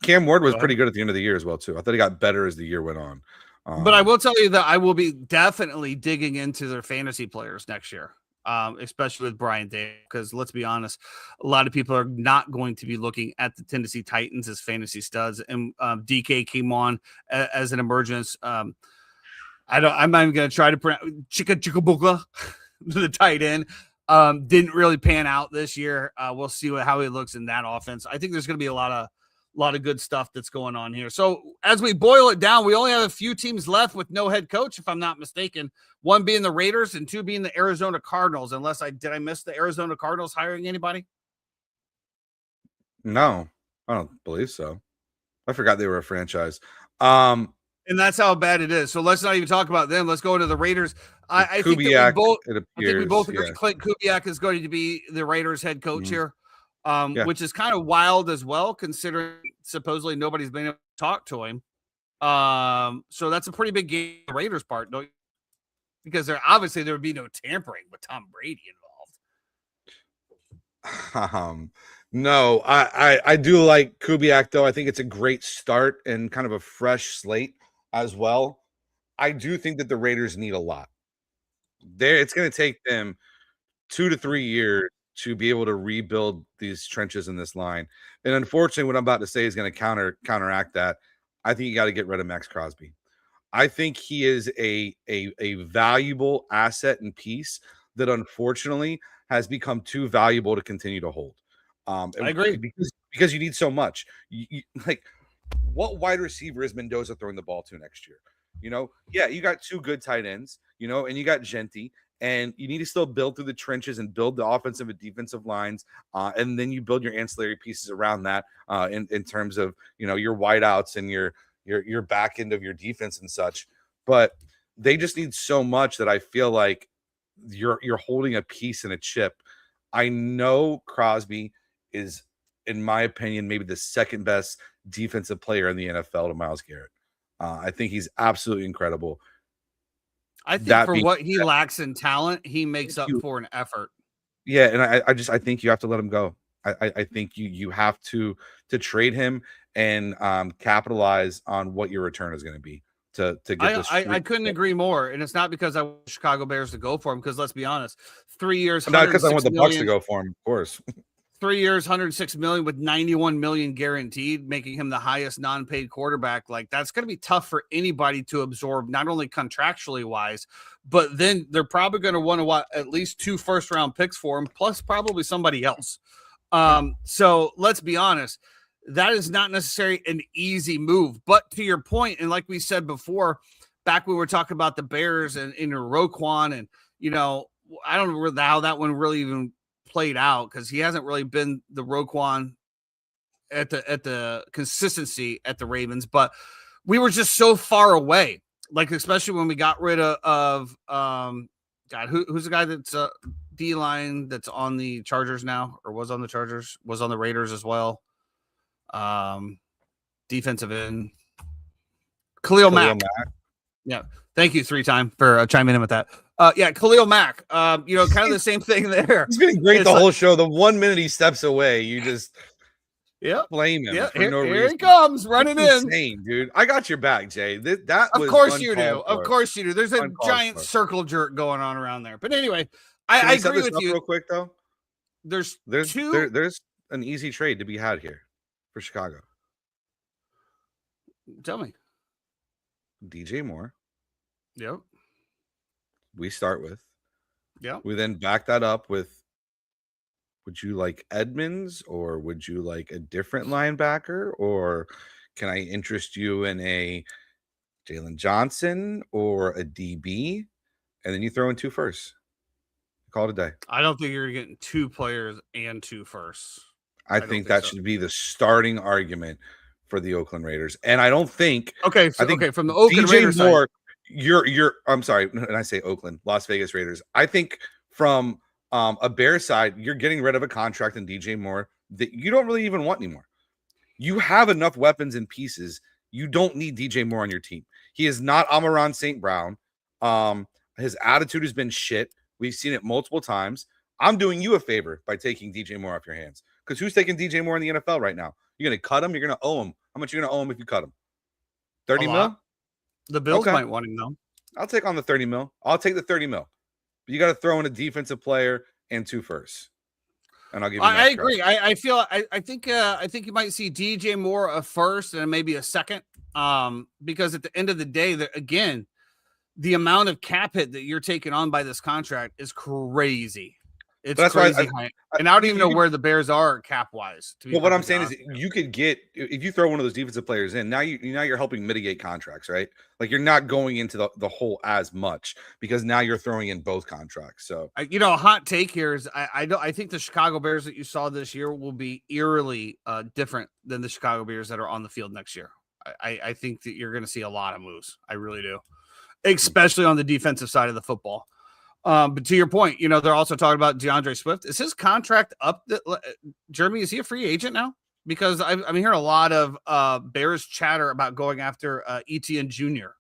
Cam Ward was pretty good at the end of the year as well too. I thought he got better as the year went on. But I will tell you that I will be definitely digging into their fantasy players next year. Especially with Brian Day, because let's be honest, a lot of people are not going to be looking at the Tennessee Titans as fantasy studs. And DK came on as an emergence. I'm not even going to try to pronounce Chikabuka, the tight end. Didn't really pan out this year. We'll see how he looks in that offense. I think there's going to be a lot of good stuff that's going on here. So as we boil it down, we only have a few teams left with no head coach, if I'm not mistaken. 1 being the Raiders and 2 being the Arizona Cardinals. Did I miss the Arizona Cardinals hiring anybody? No, I don't believe so. I forgot they were a franchise. And that's how bad it is. So let's not even talk about them. Let's go to the Raiders. I think we both agree Clint Kubiak is going to be the Raiders head coach here. Which is kind of wild as well, considering supposedly nobody's been able to talk to him. So that's a pretty big game on the Raiders' part, don't you? Because there would be no tampering with Tom Brady involved. No, I do like Kubiak though. I think it's a great start and kind of a fresh slate as well. I do think that the Raiders need a lot. It's going to take them 2 to 3 years to be able to rebuild these trenches in this line. And unfortunately, what I'm about to say is going to counteract that. I think you got to get rid of Max Crosby. I think he is a valuable asset and piece that unfortunately has become too valuable to continue to hold. I agree. Because you need so much. Like, what wide receiver is Mendoza throwing the ball to next year? You got 2 good tight ends, and you got Genti. And you need to still build through the trenches and build the offensive and defensive lines. And then you build your ancillary pieces around that in terms of, your wideouts and your back end of your defense and such. But they just need so much that I feel like you're holding a piece and a chip. I know Crosby is, in my opinion, maybe the second best defensive player in the NFL to Myles Garrett. I think he's absolutely incredible. I think for what he lacks in talent, he makes up for an effort. Yeah, and I think you have to let him go. I think you have to trade him and capitalize on what your return is going to be to get this. I couldn't agree more, and it's not because I want the Chicago Bears to go for him. Because let's be honest, 3 years, not because I want the Bucs to go for him, of course. 3 years, $106 million with $91 million guaranteed, making him the highest non-paid quarterback. Like, that's going to be tough for anybody to absorb, not only contractually wise, but then they're probably going to want to at least 2 first-round picks for him, plus probably somebody else. So let's be honest, that is not necessarily an easy move. But to your point, and like we said before, back when we were talking about the Bears and Roquan, and I don't know how that one really even played out, because he hasn't really been the Roquan at the consistency at the Ravens, but we were just so far away, like especially when we got rid of God, who's the guy that's D-line that's on the Chargers now, or was on the Chargers, was on the Raiders as well, defensive end, Khalil Mack. Yeah, thank you 3-time for chiming in with that. Khalil Mack, kind of the same thing there. He's been great the whole show. The 1 minute he steps away, you just blame him for no reason. Here he comes, running in. Insane, dude. I got your back, Jay. That of course you do. Of course you do. There's a giant circle jerk going on around there. But anyway, I agree with you. Real quick though, there's an easy trade to be had here for Chicago. Tell me. DJ Moore. Yep. We start with. Yeah. We then back that up with, would you like Edmonds, or would you like a different linebacker, or can I interest you in a Jalen Johnson or a DB? And then you throw in 2 firsts. Call it a day. I don't think you're getting 2 players and 2 firsts. I think that should be the starting argument for the Oakland Raiders. And I don't think from the Oakland Raiders Moore, you're I'm sorry, and I say Oakland, Las Vegas Raiders. I think from a Bears side, you're getting rid of a contract in DJ Moore that you don't really even want anymore. You have enough weapons and pieces. You don't need DJ Moore on your team. He is not Amon-Ra St. Brown. His attitude has been shit. We've seen it multiple times. I'm doing you a favor by taking DJ Moore off your hands, because who's taking DJ Moore in the NFL right now? You're going to cut him. You're going to owe him. How much are you going to owe him if you cut him? 30 mil? The Bills might want him, though. I'll take on the 30 mil. I'll take the 30 mil. But you got to throw in a defensive player and 2 firsts. And I'll give you I agree. I think you might see DJ Moore a first and maybe a second. Because at the end of the day, again, the amount of cap hit that you're taking on by this contract is crazy. It's crazy. And I don't even know where the Bears are cap wise. Well, what I'm saying is, you could get, if you throw one of those defensive players in, now you're helping mitigate contracts, right? Like, you're not going into the hole as much, because now you're throwing in both contracts. So a hot take here is I think the Chicago Bears that you saw this year will be eerily different than the Chicago Bears that are on the field next year. I think that you're going to see a lot of moves. I really do, especially on the defensive side of the football. But to your point, they're also talking about DeAndre Swift. Is his contract up? Jeremy, is he a free agent now? Because I'm hearing a lot of Bears chatter about going after Etienne Jr.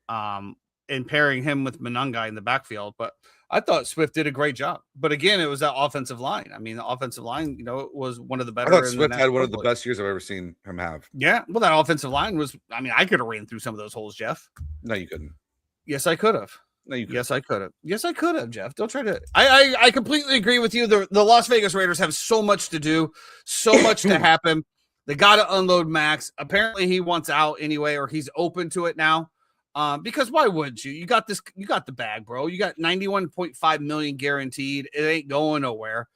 And pairing him with Monangai in the backfield. But I thought Swift did a great job. But again, it was that offensive line. I mean, the offensive line, it was one of the better. I thought Swift had one of the best years I've ever seen him have. Yeah, well, that offensive line was. I mean, I could have ran through some of those holes, Jeff. No, you couldn't. Yes, I could have. No, you couldn't. Yes, I could have. Yes, I could have, Jeff. Don't try to. I completely agree with you. The Las Vegas Raiders have so much to do, so much to happen. They got to unload Max. Apparently, he wants out anyway, or he's open to it now. Because why would you? You got this. You got the bag, bro. You got $91.5 million guaranteed. It ain't going nowhere.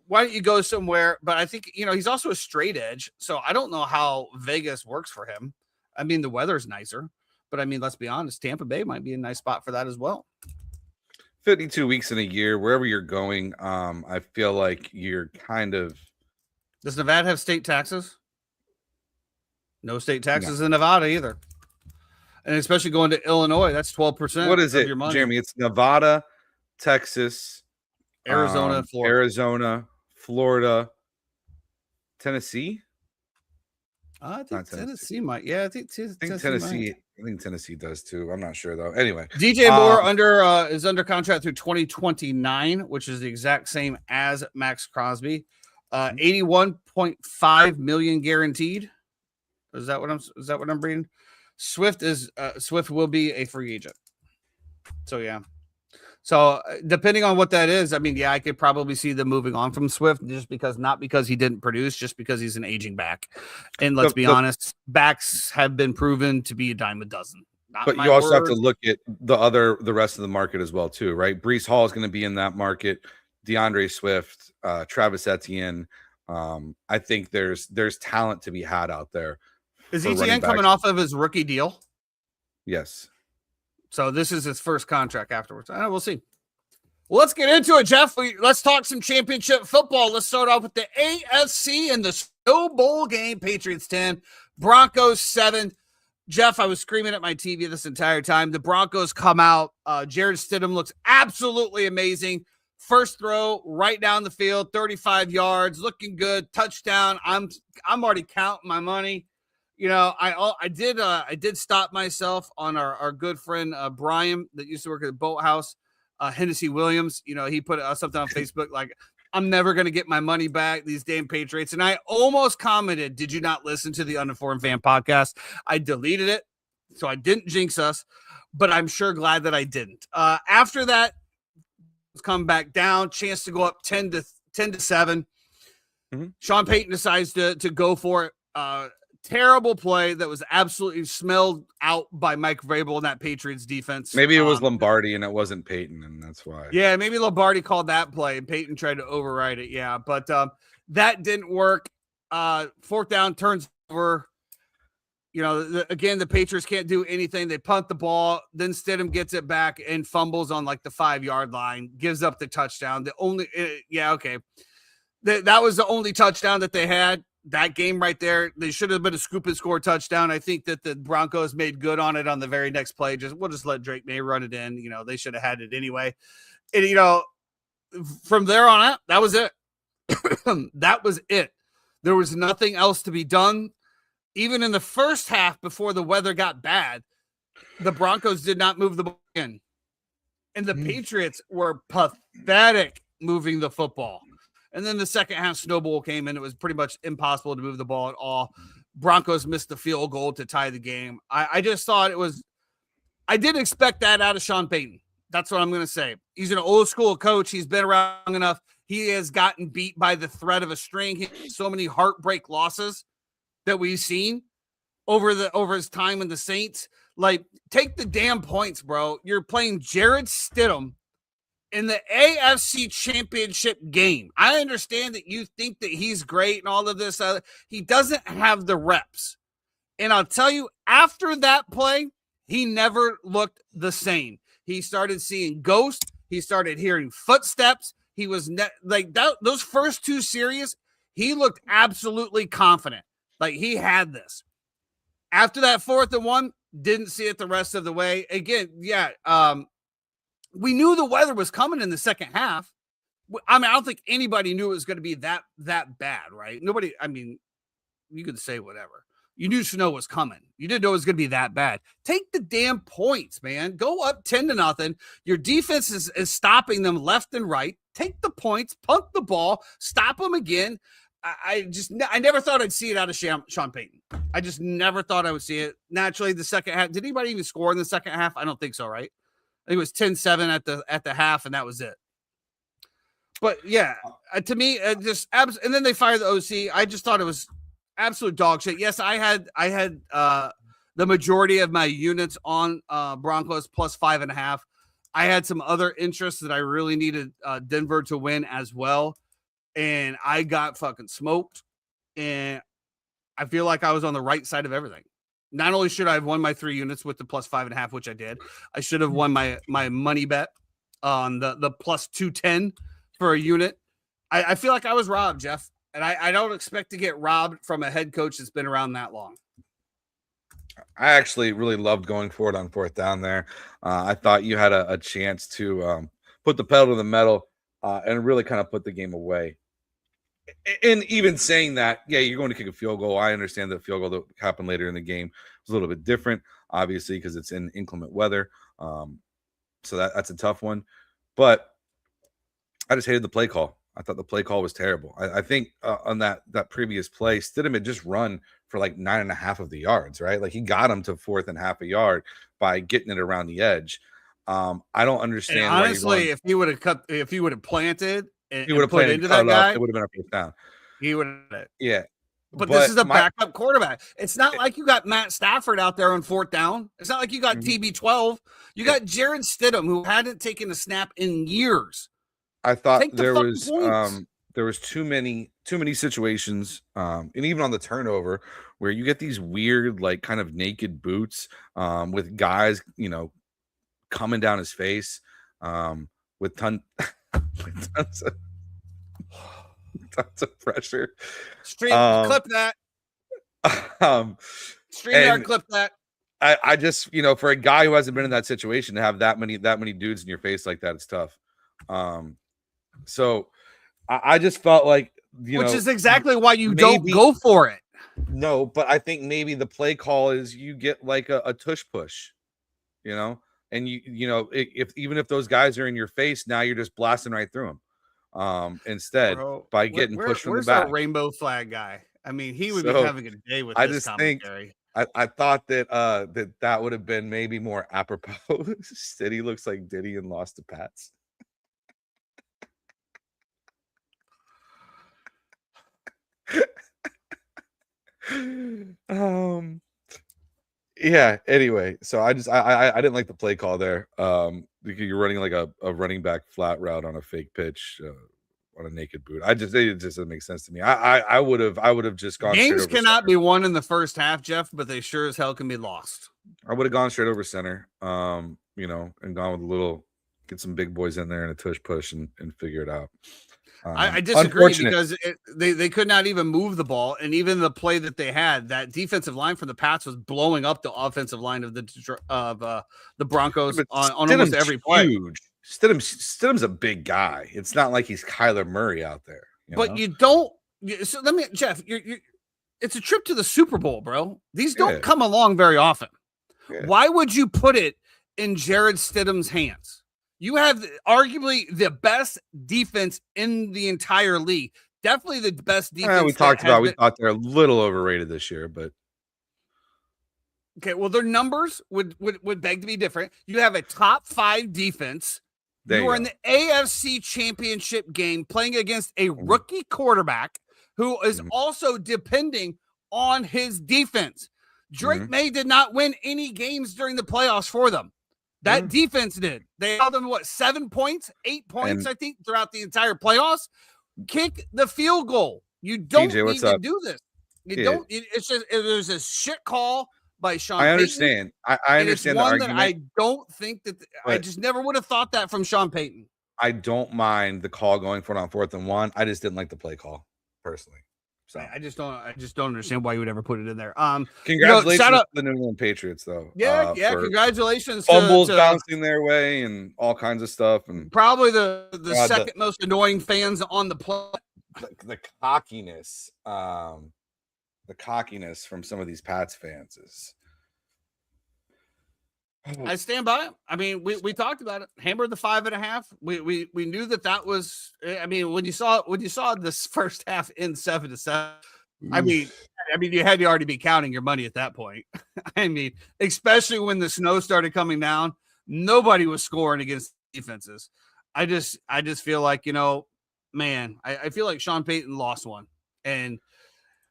Why don't you go somewhere? But I think he's also a straight edge, so I don't know how Vegas works for him. I mean, the weather's nicer. But I mean, let's be honest, Tampa Bay might be a nice spot for that as well. 52 weeks in a year, wherever you're going, I feel like you're kind of. Does Nevada have state taxes? No state taxes in Nevada either. And especially going to Illinois, that's 12%. What is it, your money. Jeremy? It's Nevada, Texas, Arizona, Florida, Tennessee. I think Tennessee might. Yeah, I think Tennessee. I think Tennessee does too. I'm not sure though. Anyway, DJ Moore is under contract through 2029, which is the exact same as Max Crosby. 81.5 million guaranteed. Is that what I'm reading? Swift will be a free agent. So yeah. So depending on what that is, I mean, yeah, I could probably see them moving on from Swift not because he didn't produce, just because he's an aging back. And let's be honest, backs have been proven to be a dime a dozen. But you also have to look at the rest of the market as well too, right? Breece Hall is going to be in that market. DeAndre Swift, Travis Etienne. I think there's talent to be had out there. Is Etienne coming off of his rookie deal? Yes. So this is his first contract afterwards. We'll see. Well, let's get into it, Jeff. Let's talk some championship football. Let's start off with the AFC and the Snow Bowl game. Patriots 10, Broncos 7. Jeff, I was screaming at my TV this entire time. The Broncos come out. Jarrett Stidham looks absolutely amazing. First throw right down the field, 35 yards, looking good. Touchdown. I'm already counting my money. You know, I did stop myself on our good friend Brian that used to work at the Boathouse, Hennessy Williams. You know, he put something on Facebook like, I'm never going to get my money back, these damn Patriots. And I almost commented, did you not listen to the Uninformed Fan podcast? I deleted it, so I didn't jinx us, but I'm sure glad that I didn't. After that, it's come back down, chance to go up 10 to 7. Mm-hmm. Sean Payton decides to go for it. Terrible play that was absolutely smelled out by Mike Vrabel in that Patriots defense. Maybe it was Lombardi and it wasn't Payton, and that's why. Yeah, maybe Lombardi called that play and Payton tried to override it. Yeah, but that didn't work. Fourth down, turns over. You know, again, the Patriots can't do anything. They punt the ball. Then Stidham gets it back and fumbles on like the 5-yard line, gives up the touchdown. That was the only touchdown that they had. That game right there, they should have been a scoop and score touchdown. I think that the Broncos made good on it on the very next play. We'll just let Drake May run it in. You know, they should have had it anyway. And, you know, from there on out, that was it. That was it. There was nothing else to be done. Even in the first half, before the weather got bad, the Broncos did not move the ball in. And the Patriots were pathetic moving the football. And then the second half Snow Bowl came in. It was pretty much impossible to move the ball at all. Broncos missed the field goal to tie the game. I just thought I didn't expect that out of Sean Payton. That's what I'm going to say. He's an old school coach. He's been around enough. He has gotten beat by the thread of a string. He has so many heartbreak losses that we've seen over his time in the Saints. Like, take the damn points, bro. You're playing Jarrett Stidham in the AFC Championship game. I understand that you think that he's great and all of this. He doesn't have the reps. And I'll tell you, after that play, he never looked the same. He started seeing ghosts. He started hearing footsteps. He was those first two series, he looked absolutely confident. Like he had this. After that 4th and 1, didn't see it the rest of the way. Again, we knew the weather was coming in the second half. I mean, I don't think anybody knew it was going to be that bad, right? Nobody, I mean, you could say whatever. You knew snow was coming. You didn't know it was going to be that bad. Take the damn points, man. Go up 10-0. Your defense is stopping them left and right. Take the points, punt the ball, stop them again. I never thought I'd see it out of Sean Payton. I just never thought I would see it. Naturally, the second half, did anybody even score in the second half? I don't think so, right? I think it was 10-7 at the half, and that was it. But yeah, to me, and then they fired the OC. I just thought it was absolute dog shit. Yes, I had the majority of my units on Broncos plus 5.5. I had some other interests that I really needed Denver to win as well, and I got fucking smoked. And I feel like I was on the right side of everything. Not only should I have won my 3 units with the plus 5.5, which I did, I should have won my money bet on the plus 210 for a unit. I feel like I was robbed, Jeff, and I don't expect to get robbed from a head coach that's been around that long. I actually really loved going for it on 4th down there. I thought you had a chance to put the pedal to the metal and really kind of put the game away. And even saying that, yeah, you're going to kick a field goal. I understand that field goal that happened later in the game was a little bit different, obviously, because it's in inclement weather. So that's a tough one. But I just hated the play call. I thought the play call was terrible. I think on that previous play, Stidham had just run for like 9.5 of the yards, right? Like he got him to 4th and half a yard by getting it around the edge. I don't understand. And honestly, if he would have planted, he would have put into that guy, it would have been a first down. He would have. Yeah. But this is a backup quarterback. It's not like you got Matt Stafford out there on 4th down. It's not like you got TB12. You got Jarrett Stidham, who hadn't taken a snap in years. I thought there was too many situations, and even on the turnover, where you get these weird, like, kind of naked boots with guys, coming down his face with tons of pressure. Clip that. StreamYard, clip that. I just, for a guy who hasn't been in that situation to have that many dudes in your face like that, it's tough. So I just felt like, which is exactly why you don't go for it. No, but I think maybe the play call is you get like a tush push, and if those guys are in your face, now you're just blasting right through them. Instead, by getting pushed from the back. Where's our rainbow flag guy? I mean, he would be having a day with this commentary. I thought that that would have been maybe more apropos. City looks like Diddy and lost to Pats. Yeah, anyway, so I didn't like the play call there, because you're running like a running back flat route on a fake pitch on a naked boot. It just doesn't make sense to me. I would have just gone. Games cannot be won in the first half, Jeff, but they sure as hell can be lost. I would have gone straight over center, and gone with get some big boys in there and a tush push and figure it out. I disagree, because they could not even move the ball, and even the play that they had, that defensive line from the Pats was blowing up the offensive line of the Broncos on almost every play. Huge. Stidham's a big guy. It's not like he's Kyler Murray out there. You don't. So let me, Jeff. It's a trip to the Super Bowl, bro. These don't come along very often. Yeah. Why would you put it in Jarrett Stidham's hands? You have arguably the best defense in the entire league. Definitely the best defense. We thought they're a little overrated this year, but okay. Well, their numbers would beg to be different. You have a top 5 defense. You are in the AFC Championship game playing against a rookie quarterback who is also depending on his defense. Drake May did not win any games during the playoffs for them. That defense did. They held them 7 points, 8 points, I think, throughout the entire playoffs. Kick the field goal. You don't need to do this. You don't. It's just there's a shit call by Sean. I understand. Payton, I understand the argument. I don't think that I just never would have thought that from Sean Payton. I don't mind the call going for it on 4th and 1. I just didn't like the play call personally. So I just don't understand why you would ever put it in there. Congratulations to the New England Patriots, though. Yeah, congratulations. Fumbles bouncing their way and all kinds of stuff, and probably the second most annoying fans on the planet. The cockiness, from some of these Pats fans is. I stand by it. I mean, we talked about it. Hammered the 5.5. We knew that was. I mean, when you saw this first half in 7-7, I mean, you had to already be counting your money at that point. I mean, especially when the snow started coming down, nobody was scoring against defenses. I just feel like, man, I feel like Sean Payton lost one, and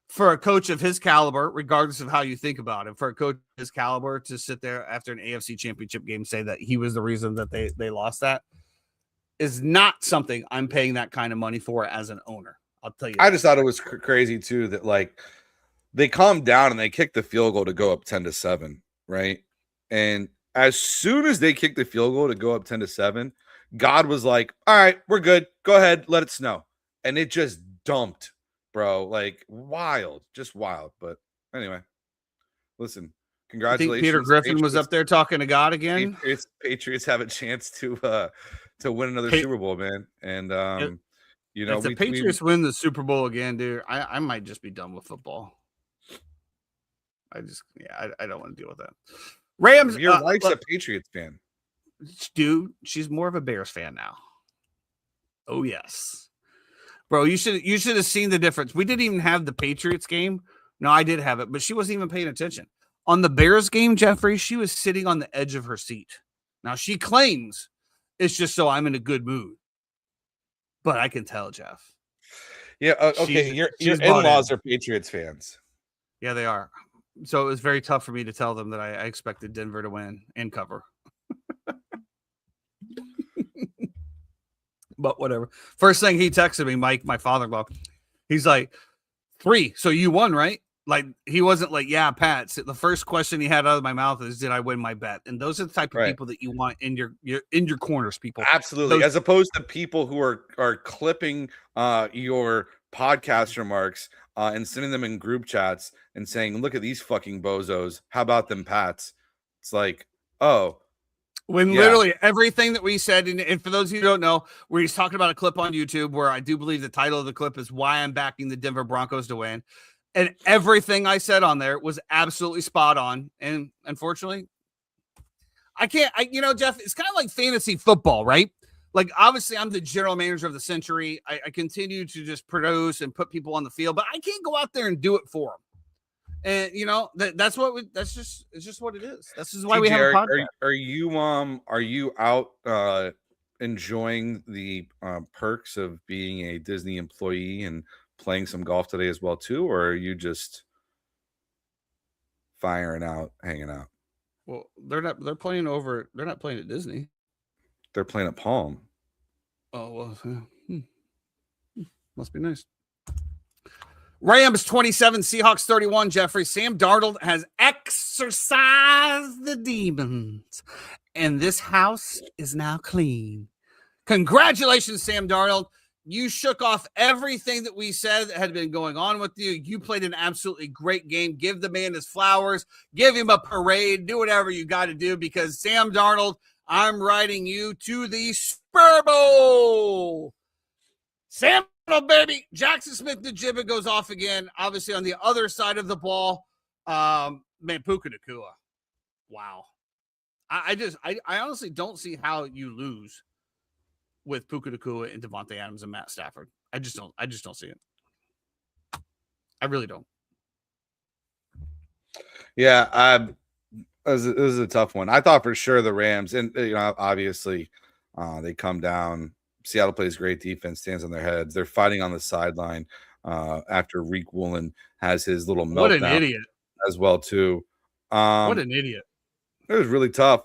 for a coach of his caliber, regardless of how you think about it, for a coach of his caliber to sit there after an AFC Championship game, say that he was the reason that they lost, that is not something I'm paying that kind of money for as an owner. I'll tell you. I just thought it was crazy too that like they calmed down and they kicked the field goal to go up 10-7, right? And as soon as they kicked the field goal to go up 10-7, God was like, "All right, we're good. Go ahead, let it snow," and it just dumped. Bro, like just wild. But anyway, listen, congratulations. Think Peter Griffin was up there talking to God again. Patriots have a chance to win another Super Bowl, man. And You know, if the Patriots win the Super Bowl again, dude, I might just be done with football. I don't want to deal with that. Rams. Your wife's a Patriots fan. Dude, she's more of a Bears fan now. Oh yes, bro. You should have seen the difference. We didn't even have the Patriots game. No, I did have it, but she wasn't even paying attention. On the Bears game, Jeffrey, she was sitting on the edge of her seat. Now she claims it's just so I'm in a good mood, but I can tell, Jeff. Yeah. Okay. Your in-laws are Patriots fans. Yeah, they are. So it was very tough for me to tell them that I expected Denver to win and cover. But whatever. First thing he texted me, Mike, my father-in-law, he's like, 3. So you won, right? Like, he wasn't like, yeah, Pat. So the first question he had out of my mouth is, did I win my bet? And those are the type of people that you want in your corners, people. Absolutely. As opposed to people who are clipping your podcast remarks and sending them in group chats and saying, look at these fucking bozos. How about them Pats? It's like, oh. When literally everything that we said, and for those of you who don't know, where he's talking about a clip on YouTube where I do believe the title of the clip is why I'm backing the Denver Broncos to win. And everything I said on there was absolutely spot on. And unfortunately, Jeff, it's kind of like fantasy football, right? Like, obviously, I'm the general manager of the century. I continue to just produce and put people on the field, but I can't go out there and do it for them. And it's just what it is. This is why we have a podcast. Are you out enjoying the perks of being a Disney employee and playing some golf today as well too, or are you just firing out, hanging out? Well, they're not playing at Disney. They're playing at Palm. Oh well, must be nice. Rams 27, Seahawks 31, Jeffrey. Sam Darnold has exorcised the demons, and this house is now clean. Congratulations, Sam Darnold. You shook off everything that we said that had been going on with you. You played an absolutely great game. Give the man his flowers. Give him a parade. Do whatever you got to do because Sam Darnold, I'm riding you to the Super Bowl. Sam Darnold, baby. Jackson Smith-Njigba goes off again. Obviously, on the other side of the ball, Puka Nacua. Wow. I honestly don't see how you lose with Puka Nacua and Devontae Adams and Matt Stafford. I just don't see it. I really don't. Yeah, it was a tough one. I thought for sure the Rams, and obviously they come down. Seattle plays great defense, stands on their heads. They're fighting on the sideline after Reek Woolen has his little meltdown. What an idiot. As well too. What an idiot. It was really tough.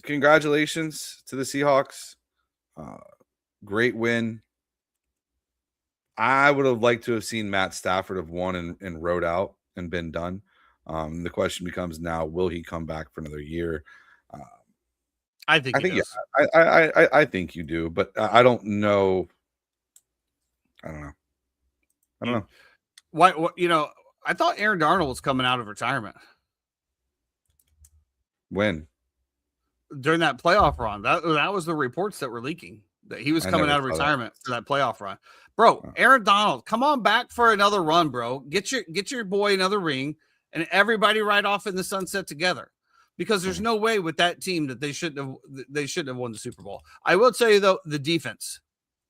Congratulations to the Seahawks. Great win. I would have liked to have seen Matt Stafford have won and rode out and been done. The question becomes now, will he come back for another year? I think I think you do, but I don't know. I don't know. Why? I thought Aaron Darnold was coming out of retirement. When? During that playoff run. That was the reports that were leaking that he was coming out of retirement for that playoff run. Bro, Aaron Donald, come on back for another run, bro. Get your boy another ring and everybody ride off in the sunset together. Because there's no way with that team that they shouldn't have won the Super Bowl. I will tell you though, the defense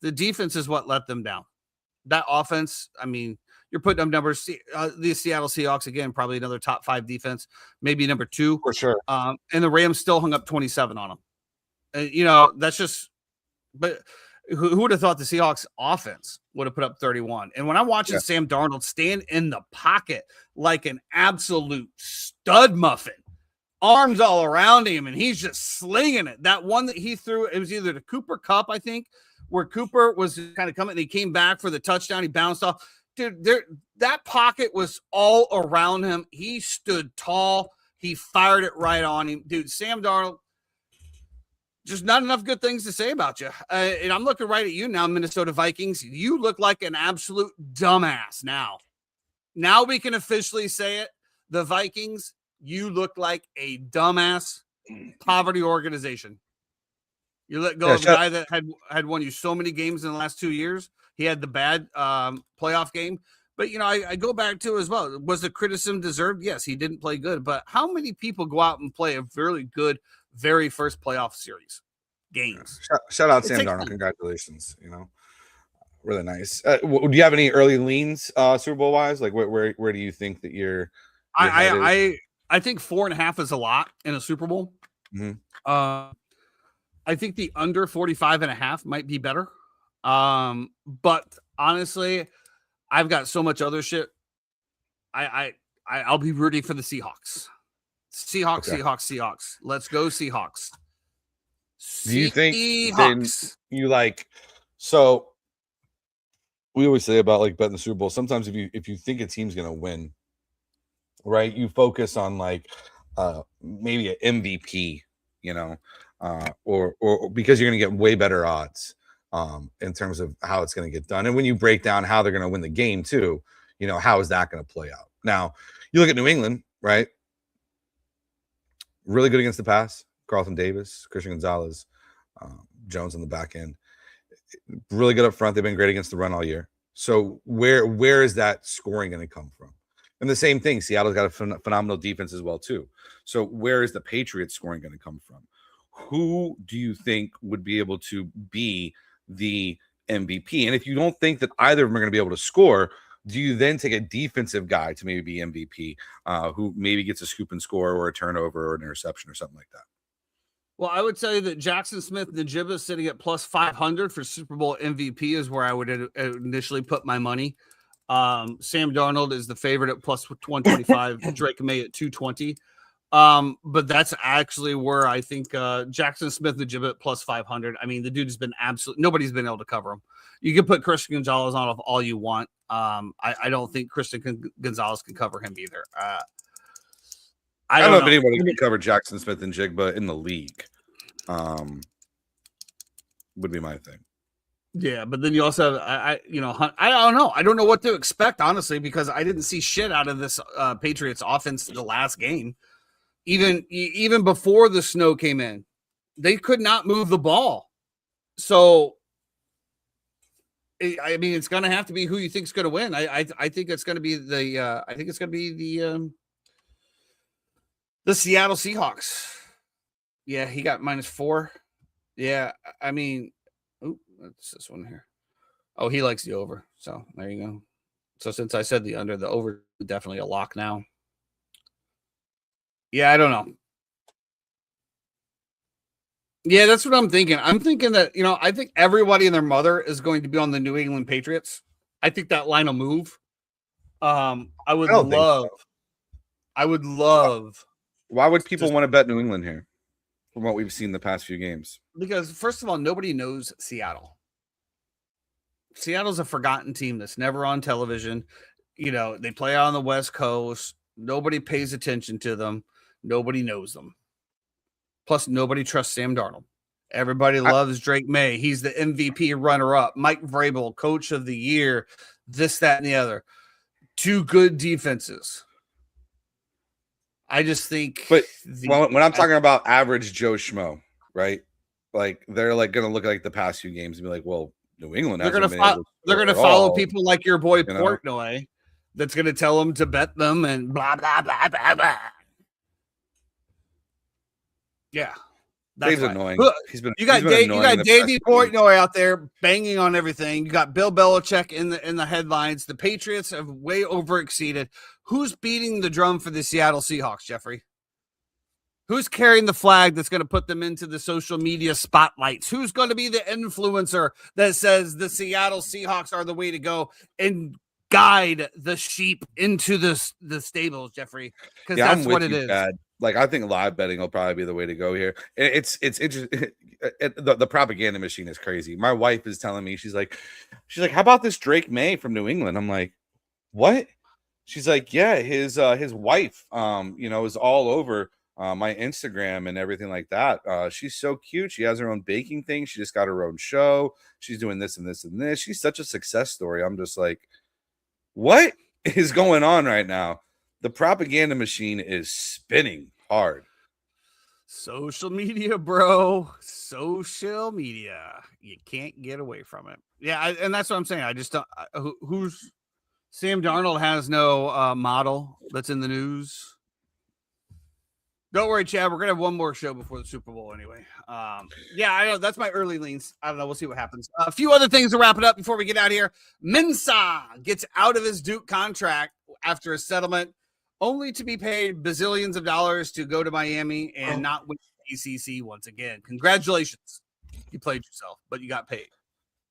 is what let them down. That offense, I mean, you're putting up numbers. The Seattle Seahawks again, probably another top 5 defense, maybe number 2 for sure. And the Rams still hung up 27 on them. That's just. But who would have thought the Seahawks offense would have put up 31? And when I'm watching Sam Darnold stand in the pocket like an absolute stud muffin, arms all around him, and he's just slinging it. That one that he threw, it was either the Cooper Kupp, I think, where Cooper was kind of coming and he came back for the touchdown. He bounced off. Dude, that pocket was all around him. He stood tall. He fired it right on him. Dude, Sam Darnold, just not enough good things to say about you. And I'm looking right at you now, Minnesota Vikings. You look like an absolute dumbass now. Now we can officially say it. The Vikings, you look like a dumbass poverty organization. You let go of a guy that had won you so many games in the last 2 years. He had the bad playoff game. But, I go back to as well. Was the criticism deserved? Yes, he didn't play good. But how many people go out and play a really good, very first playoff series games? Shout out Sam Darnold. Congratulations. Really nice. Do you have any early leans Super Bowl wise? Like where do you think that you're I think 4.5 is a lot in a Super Bowl. Mm-hmm. I think the under 45.5 might be better. But honestly, I've got so much other shit. I'll be rooting for the Seahawks. Seahawks. Let's go Seahawks. Do you think so we always say about like betting the Super Bowl, sometimes if you think a team's gonna win, right, you focus on like maybe an MVP, or because you're gonna get way better odds in terms of how it's gonna get done. And when you break down how they're gonna win the game too, how is that gonna play out? Now you look at New England, right? Really good against the pass. Carlton Davis, Christian Gonzalez, Jones on the back end. Really good up front. They've been great against the run all year. So where is that scoring going to come from? And the same thing, Seattle's got a phenomenal defense as well too. So where is the Patriots scoring going to come from? Who do you think would be able to be the MVP? And if you don't think that either of them are going to be able to score, do you then take a defensive guy to maybe be MVP who maybe gets a scoop and score or a turnover or an interception or something like that? Well, I would say that Jackson Smith-Njigba sitting at plus 500 for Super Bowl MVP is where I would initially put my money. Sam Darnold is the favorite at plus 125. Drake May at 220. But that's actually where I think Jackson Smith-Njigba at plus 500. I mean, the dude has been nobody's been able to cover him. You can put Christian Gonzalez on all you want. I don't think Christian Gonzalez can cover him either. I don't know if anybody can cover Jackson Smith-Njigba in the league. Would be my thing. Yeah, but then you also have I don't know. I don't know what to expect, honestly, because I didn't see shit out of this Patriots offense the last game. Even before the snow came in, they could not move the ball. So I mean, it's going to have to be who you think is going to win. I think it's going to be the Seattle Seahawks. Yeah, he got -4. Yeah, I mean, what's this one here? Oh, he likes the over. So there you go. So since I said the under, the over is definitely a lock now. Yeah, I don't know. Yeah, that's what I'm thinking. I'm thinking that, I think everybody and their mother is going to be on the New England Patriots. I think that line will move. I would love. Why would people want to bet New England here from what we've seen the past few games? Because, first of all, nobody knows Seattle. Seattle's a forgotten team that's never on television. They play on the West Coast. Nobody pays attention to them. Nobody knows them. Plus, nobody trusts Sam Darnold. Everybody loves Drake May. He's the MVP runner-up. Mike Vrabel, coach of the year, this, that, and the other. 2 good defenses. I just think. But when I'm talking about average Joe Schmo, right? Like, they're like going to look like the past few games and be like, well, New England. They're going to follow people like your boy Portnoy that's going to tell them to bet them and blah, blah, blah, blah, blah. Yeah, Dave's annoying. You got Davey Portnoy out there banging on everything. You got Bill Belichick in the headlines. The Patriots have way overexceeded. Who's beating the drum for the Seattle Seahawks, Jeffrey? Who's carrying the flag that's going to put them into the social media spotlights? Who's going to be the influencer that says the Seattle Seahawks are the way to go and guide the sheep into the stables, Jeffrey? Because that's what it is. Dad. Like, I think live betting will probably be the way to go here. It's interesting. The propaganda machine is crazy. My wife is telling me, she's like, how about this Drake May from New England? I'm like, what? She's like, yeah, his wife, is all over my Instagram and everything like that. She's so cute. She has her own baking thing. She just got her own show. She's doing this and this and this. She's such a success story. I'm just like, what is going on right now? The propaganda machine is spinning hard. Social media, bro. Social media. You can't get away from it. Yeah, and that's what I'm saying. I just don't. Who's Sam Darnold has no model that's in the news. Don't worry, Chad. We're gonna have one more show before the Super Bowl anyway. Yeah, I know that's my early leans. I don't know. We'll see what happens. A few other things to wrap it up before we get out of here. Mensah gets out of his Duke contract after a settlement, only to be paid bazillions of dollars to go to Miami and not win the ACC once again. Congratulations, you played yourself, but you got paid.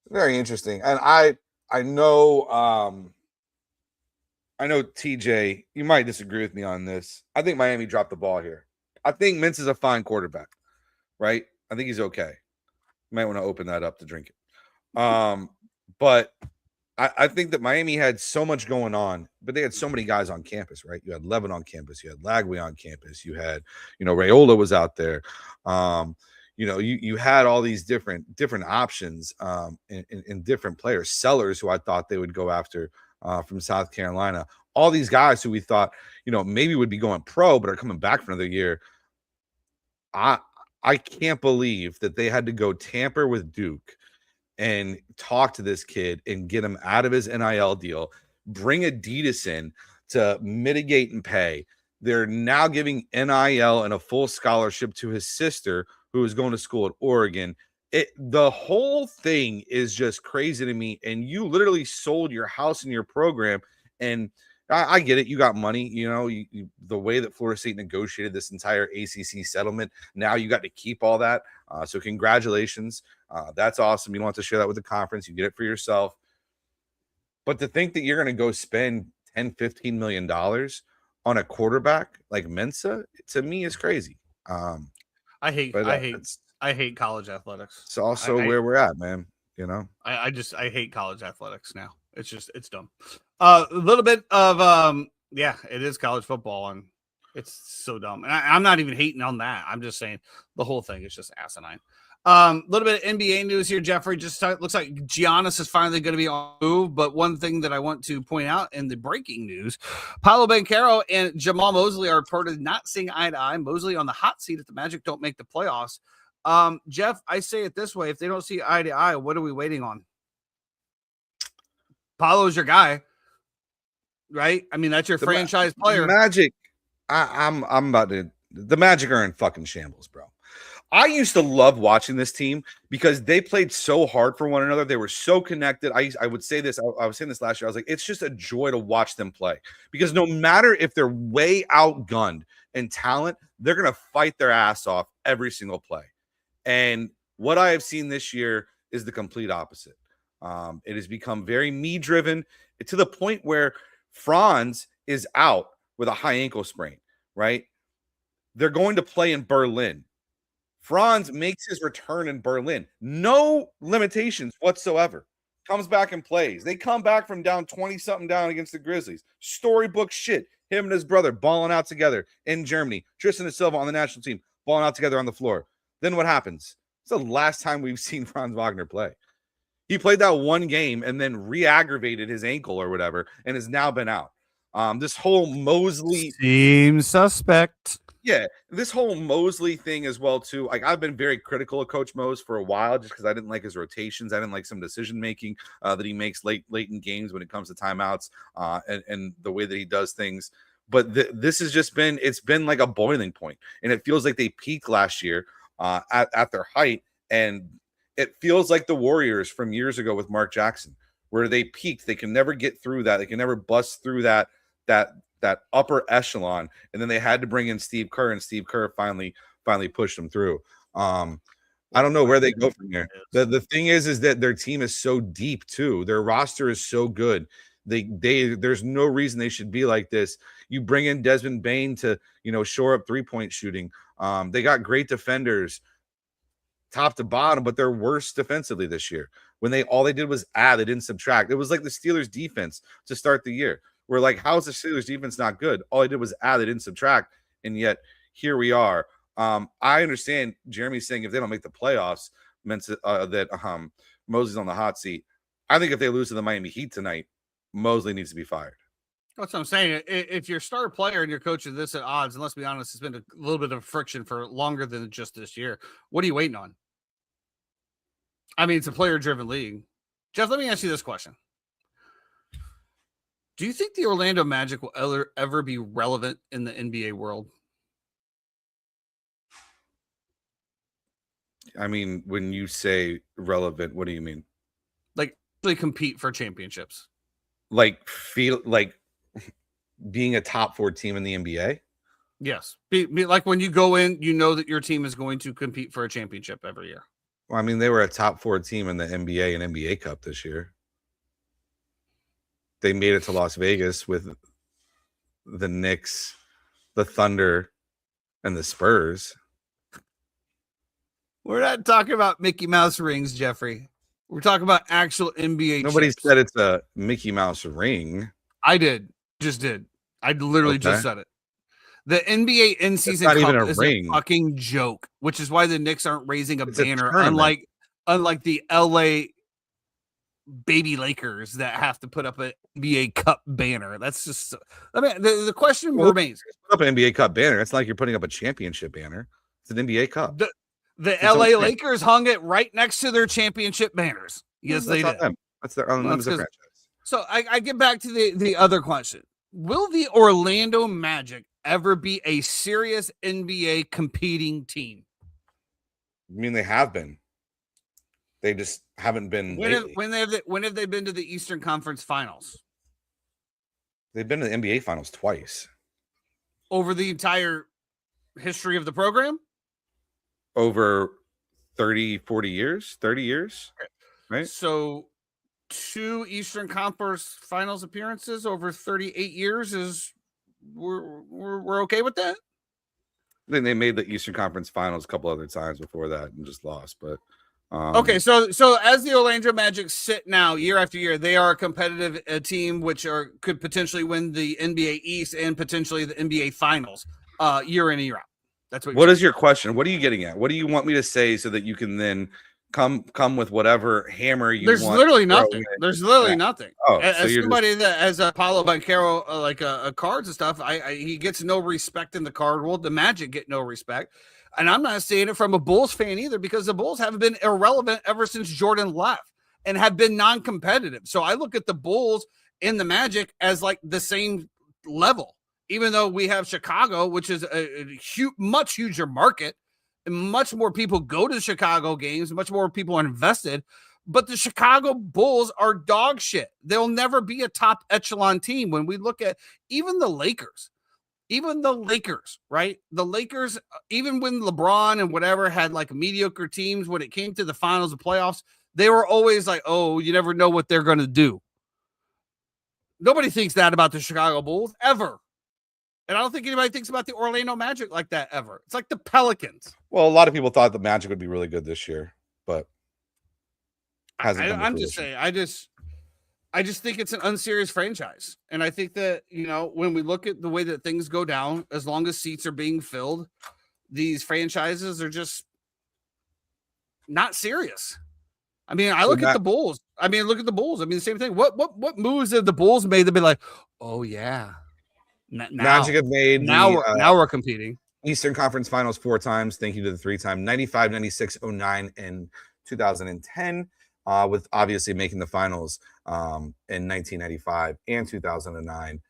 Very interesting, and I know. I know, TJ, you might disagree with me on this. I think Miami dropped the ball here. I think Mintz is a fine quarterback, right? I think he's okay. You might want to open that up to drink it. But I think that Miami had so much going on, but they had so many guys on campus, right? You had Levin on campus, you had Lagway on campus, you had, Raiola was out there. You had all these different options in different players, Sellers, who I thought they would go after from South Carolina. All these guys who we thought, maybe would be going pro, but are coming back for another year. I can't believe that they had to go tamper with Duke and talk to this kid and get him out of his NIL deal, bring Adidas in to mitigate and pay. They're now giving NIL and a full scholarship to his sister, who is going to school at Oregon. The whole thing is just crazy to me. And you literally sold your house and your program. And I get it. You got money, the way that Florida State negotiated this entire ACC settlement. Now you got to keep all that. So congratulations. That's awesome. You don't have to share that with the conference. You get it for yourself. But to think that you're going to go spend $10-15 million on a quarterback like Mensah, to me, is crazy. I hate college athletics. It's also where we're at, man. I hate college athletics now. It's dumb. A little bit of it is college football, and it's so dumb. And I'm not even hating on that. I'm just saying the whole thing is just asinine. A little bit of NBA news here, Jeffrey. Just looks like Giannis is finally going to be on the move. But one thing that I want to point out in the breaking news, Paolo Banchero and Jamal Mosley are reported not seeing eye to eye. Mosley on the hot seat if the Magic don't make the playoffs. Jeff, I say it this way: if they don't see eye to eye, what are we waiting on? Paolo's your guy, right? I mean, that's your franchise player. Magic, I'm about to. The Magic are in fucking shambles, bro. I used to love watching this team because they played so hard for one another. They were so connected. I would say this. I was saying this last year. I was like, it's just a joy to watch them play because no matter if they're way outgunned in talent, they're going to fight their ass off every single play. And what I have seen this year is the complete opposite. It has become very me-driven to the point where Franz is out with a high ankle sprain, right? They're going to play in Berlin. Franz makes his return in Berlin. No limitations whatsoever. Comes back and plays. They come back from down 20-something down against the Grizzlies. Storybook shit. Him and his brother balling out together in Germany. Tristan and Silva on the national team balling out together on the floor. Then what happens? It's the last time we've seen Franz Wagner play. He played that one game and then re-aggravated his ankle or whatever and has now been out. This whole Mosley seems suspect. Yeah, this whole Mosley thing as well too. Like, I've been very critical of Coach Mose for a while just because I didn't like his rotations. I didn't like some decision making that he makes late in games when it comes to timeouts and the way that he does things. But this has just been like a boiling point, and it feels like they peaked last year at their height, and it feels like the Warriors from years ago with Mark Jackson, where they peaked. They can never get through that. They can never bust through that upper echelon, and then they had to bring in Steve Kerr, and Steve Kerr finally pushed them through. I don't know where they go from here. The thing is that their team is so deep too. Their roster is so good. There's no reason they should be like this. You bring in Desmond Bane to shore up 3-point shooting. They got great defenders top to bottom, but they're worse defensively this year. When all they did was add, they didn't subtract. It was like the Steelers defense to start the year. We're like, how is the Steelers defense not good? All they did was add, they didn't subtract, and yet here we are. I understand Jeremy's saying if they don't make the playoffs, meant that Mosley's on the hot seat. I think if they lose to the Miami Heat tonight, Mosley needs to be fired. That's what I'm saying. If your star player and your coach are this at odds, and let's be honest, it's been a little bit of friction for longer than just this year. What are you waiting on? I mean, it's a player-driven league. Jeff, let me ask you this question. Do you think the Orlando Magic will ever be relevant in the NBA world? I mean, when you say relevant, what do you mean? Like, they compete for championships. Like, feel like being a top 4 team in the NBA? Yes. Be like when you go in, you know that your team is going to compete for a championship every year. Well, I mean, they were a top 4 team in the NBA and NBA Cup this year. They made it to Las Vegas with the Knicks, the Thunder, and the Spurs. We're not talking about Mickey Mouse rings, Jeffrey. We're talking about actual NBA. Nobody chips. said it's a Mickey Mouse ring. I did. Just did. I literally just said it. The NBA in-season cup is a fucking joke, which is why the Knicks aren't raising a banner, unlike the LA baby Lakers that have to put up an NBA Cup banner. That's just. I mean, the question remains: put up an NBA Cup banner. It's not like you're putting up a championship banner. It's an NBA Cup. The LA Lakers hung it right next to their championship banners. Yes, they did. That's their own franchise. So I get back to the other question. Will the Orlando Magic ever be a serious NBA competing team? I mean, they have been. They just haven't been. When have they been to the Eastern Conference Finals? They've been to the NBA Finals twice. Over the entire history of the program? Over 30 years, right? So 2 Eastern Conference Finals appearances over 38 years is we're okay with that. Then they made the Eastern Conference Finals a couple other times before that and just lost. But okay, so as the Orlando Magic sit now, year after year, they are a competitive team which could potentially win the NBA East and potentially the NBA Finals year in and year out. That's what is your question? What are you getting at? What do you want me to say so that you can then come with whatever hammer you want? Literally nothing. There's literally nothing. Oh, as somebody that as Paulo Banchero like cards and stuff, he gets no respect in the card world. The Magic get no respect. And I'm not saying it from a Bulls fan either, because the Bulls have been irrelevant ever since Jordan left and have been non-competitive. So I look at the Bulls and the Magic as like the same level, even though we have Chicago, which is a much huger market, and much more people go to Chicago games, much more people are invested. But the Chicago Bulls are dog shit. They'll never be a top echelon team. When we look at even the Lakers, right? The Lakers, even when LeBron and whatever had like mediocre teams, when it came to the finals of playoffs, they were always like, oh, you never know what they're going to do. Nobody thinks that about the Chicago Bulls ever. And I don't think anybody thinks about the Orlando Magic like that ever. It's like the Pelicans. Well, a lot of people thought the Magic would be really good this year, but I'm just saying, I just think it's an unserious franchise. And I think that, when we look at the way that things go down, as long as seats are being filled, these franchises are just not serious. I mean, look at the Bulls. Look at the Bulls. The same thing. What moves have the Bulls made to be like, oh yeah. Magic have made now we're competing. Eastern Conference Finals 4 times. Thank you to the 3-time 95, 96, 09, and 2010. With obviously making the finals in 1995 and 2009.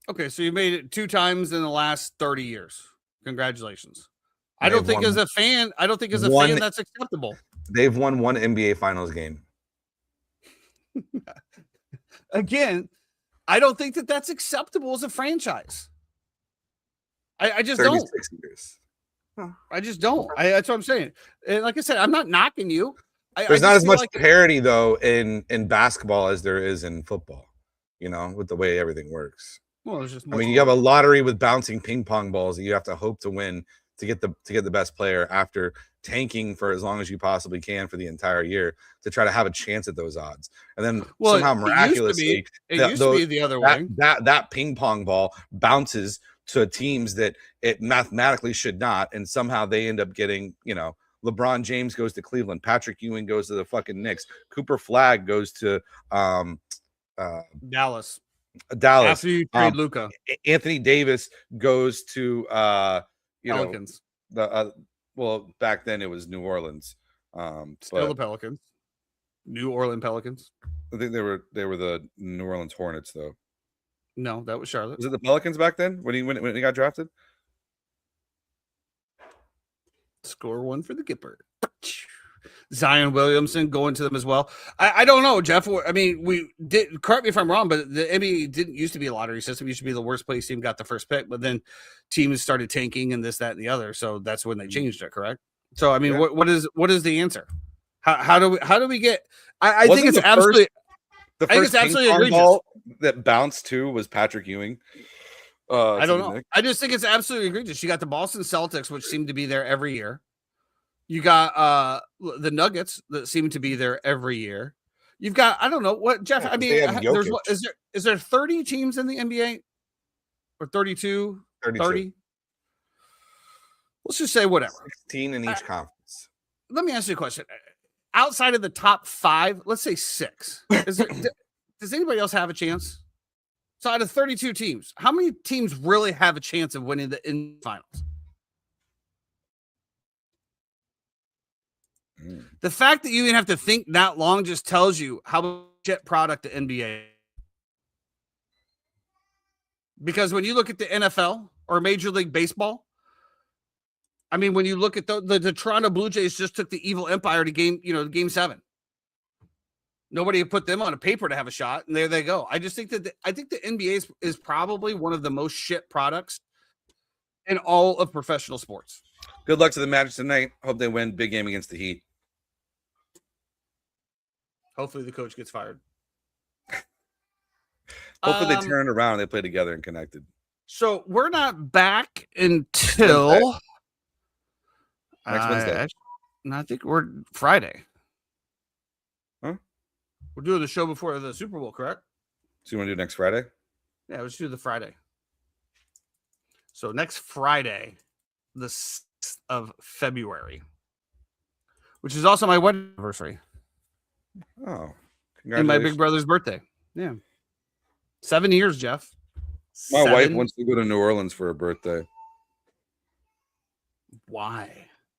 Okay, so you made it 2 times in the last 30 years. Congratulations. I don't think as a fan that's acceptable. They've won 1 NBA Finals game. Again, I don't think that that's acceptable as a franchise. I just don't. Years. I just don't. That's what I'm saying. And like I said, I'm not knocking you. There's not as much parity though in basketball as there is in football, with the way everything works. Well, there's just you have a lottery with bouncing ping pong balls that you have to hope to win to get the best player after tanking for as long as you possibly can for the entire year to try to have a chance at those odds. And then somehow miraculously it used to be the other way. That ping pong ball bounces to teams that it mathematically should not, and somehow they end up getting, LeBron James goes to Cleveland, Patrick Ewing goes to the fucking Knicks, Cooper Flagg goes to Dallas. Dallas. After you trade Luka. Anthony Davis goes to Pelicans. Well, back then it was New Orleans. Still the Pelicans. New Orleans Pelicans. I think they were the New Orleans Hornets, though. No, that was Charlotte. Was it the Pelicans back then when he got drafted? Score one for the Gipper. Zion Williamson going to them as well. I don't know, Jeff. I mean, we did. Correct me if I'm wrong, but the NBA didn't used to be a lottery system. It used to be the worst place team got the first pick, but then teams started tanking and this, that, and the other. So that's when they changed it. Correct. So I mean, yeah. what is the answer? How do we get? I think it's absolutely. The first ping-pong ball that bounced too was Patrick Ewing. I don't know. I just think it's absolutely egregious. You got the Boston Celtics, which seem to be there every year. You got the Nuggets that seem to be there every year. You've got, I don't know what, Jeff. I mean, is there 30 teams in the NBA or 32? 30? Let's just say whatever. 16 in each conference. Let me ask you a question. Outside of the top 5, let's say 6. Does anybody else have a chance? So out of 32 teams, how many teams really have a chance of winning the finals? The fact that you even have to think that long just tells you how shit product the NBA is. Because when you look at the NFL or Major League Baseball, I mean, when you look at the Toronto Blue Jays just took the evil empire to game 7. Nobody put them on a paper to have a shot, and there they go. I just think that the NBA is probably one of the most shit products in all of professional sports. Good luck to the Magic tonight. Hope they win. Big game against the Heat. Hopefully the coach gets fired. Hopefully they turn around and they play together and connected. So we're not back until next Wednesday. I think we're Friday. Huh? We're doing the show before the Super Bowl, correct? So you want to do next Friday? Yeah, let's do the Friday. So next Friday, the 6th of February, which is also my wedding anniversary. Oh, and my big brother's birthday. Yeah. 7 years, Jeff. My wife wants to go to New Orleans for her birthday. Why?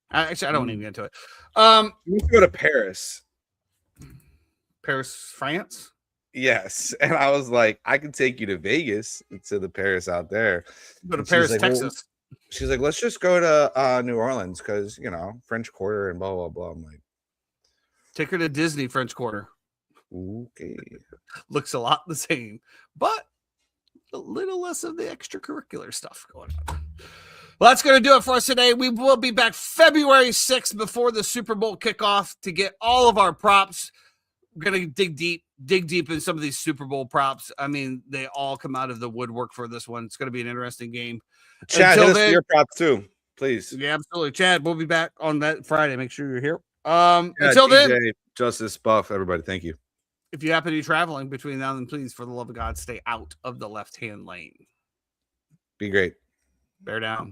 Actually, I don't even get into it. She wants to go to Paris. Paris, France? Yes. And I was like, I can take you to Vegas to the Paris out there. Go to Paris, Texas. Well, she's like, let's just go to New Orleans because, French Quarter and blah, blah, blah. I'm like, take her to Disney French Quarter. Okay. Looks a lot the same, but a little less of the extracurricular stuff going on. Well, that's going to do it for us today. We will be back February 6th before the Super Bowl kickoff to get all of our props. We're going to dig deep in some of these Super Bowl props. I mean, they all come out of the woodwork for this one. It's going to be an interesting game. Chad, hit us for your props too, please. Yeah, absolutely. Chad, we'll be back on that Friday. Make sure you're here. Until then, Justice Buff, everybody, thank you. If you happen to be traveling between now and then, please, for the love of God, stay out of the left-hand lane. Be great. Bear down.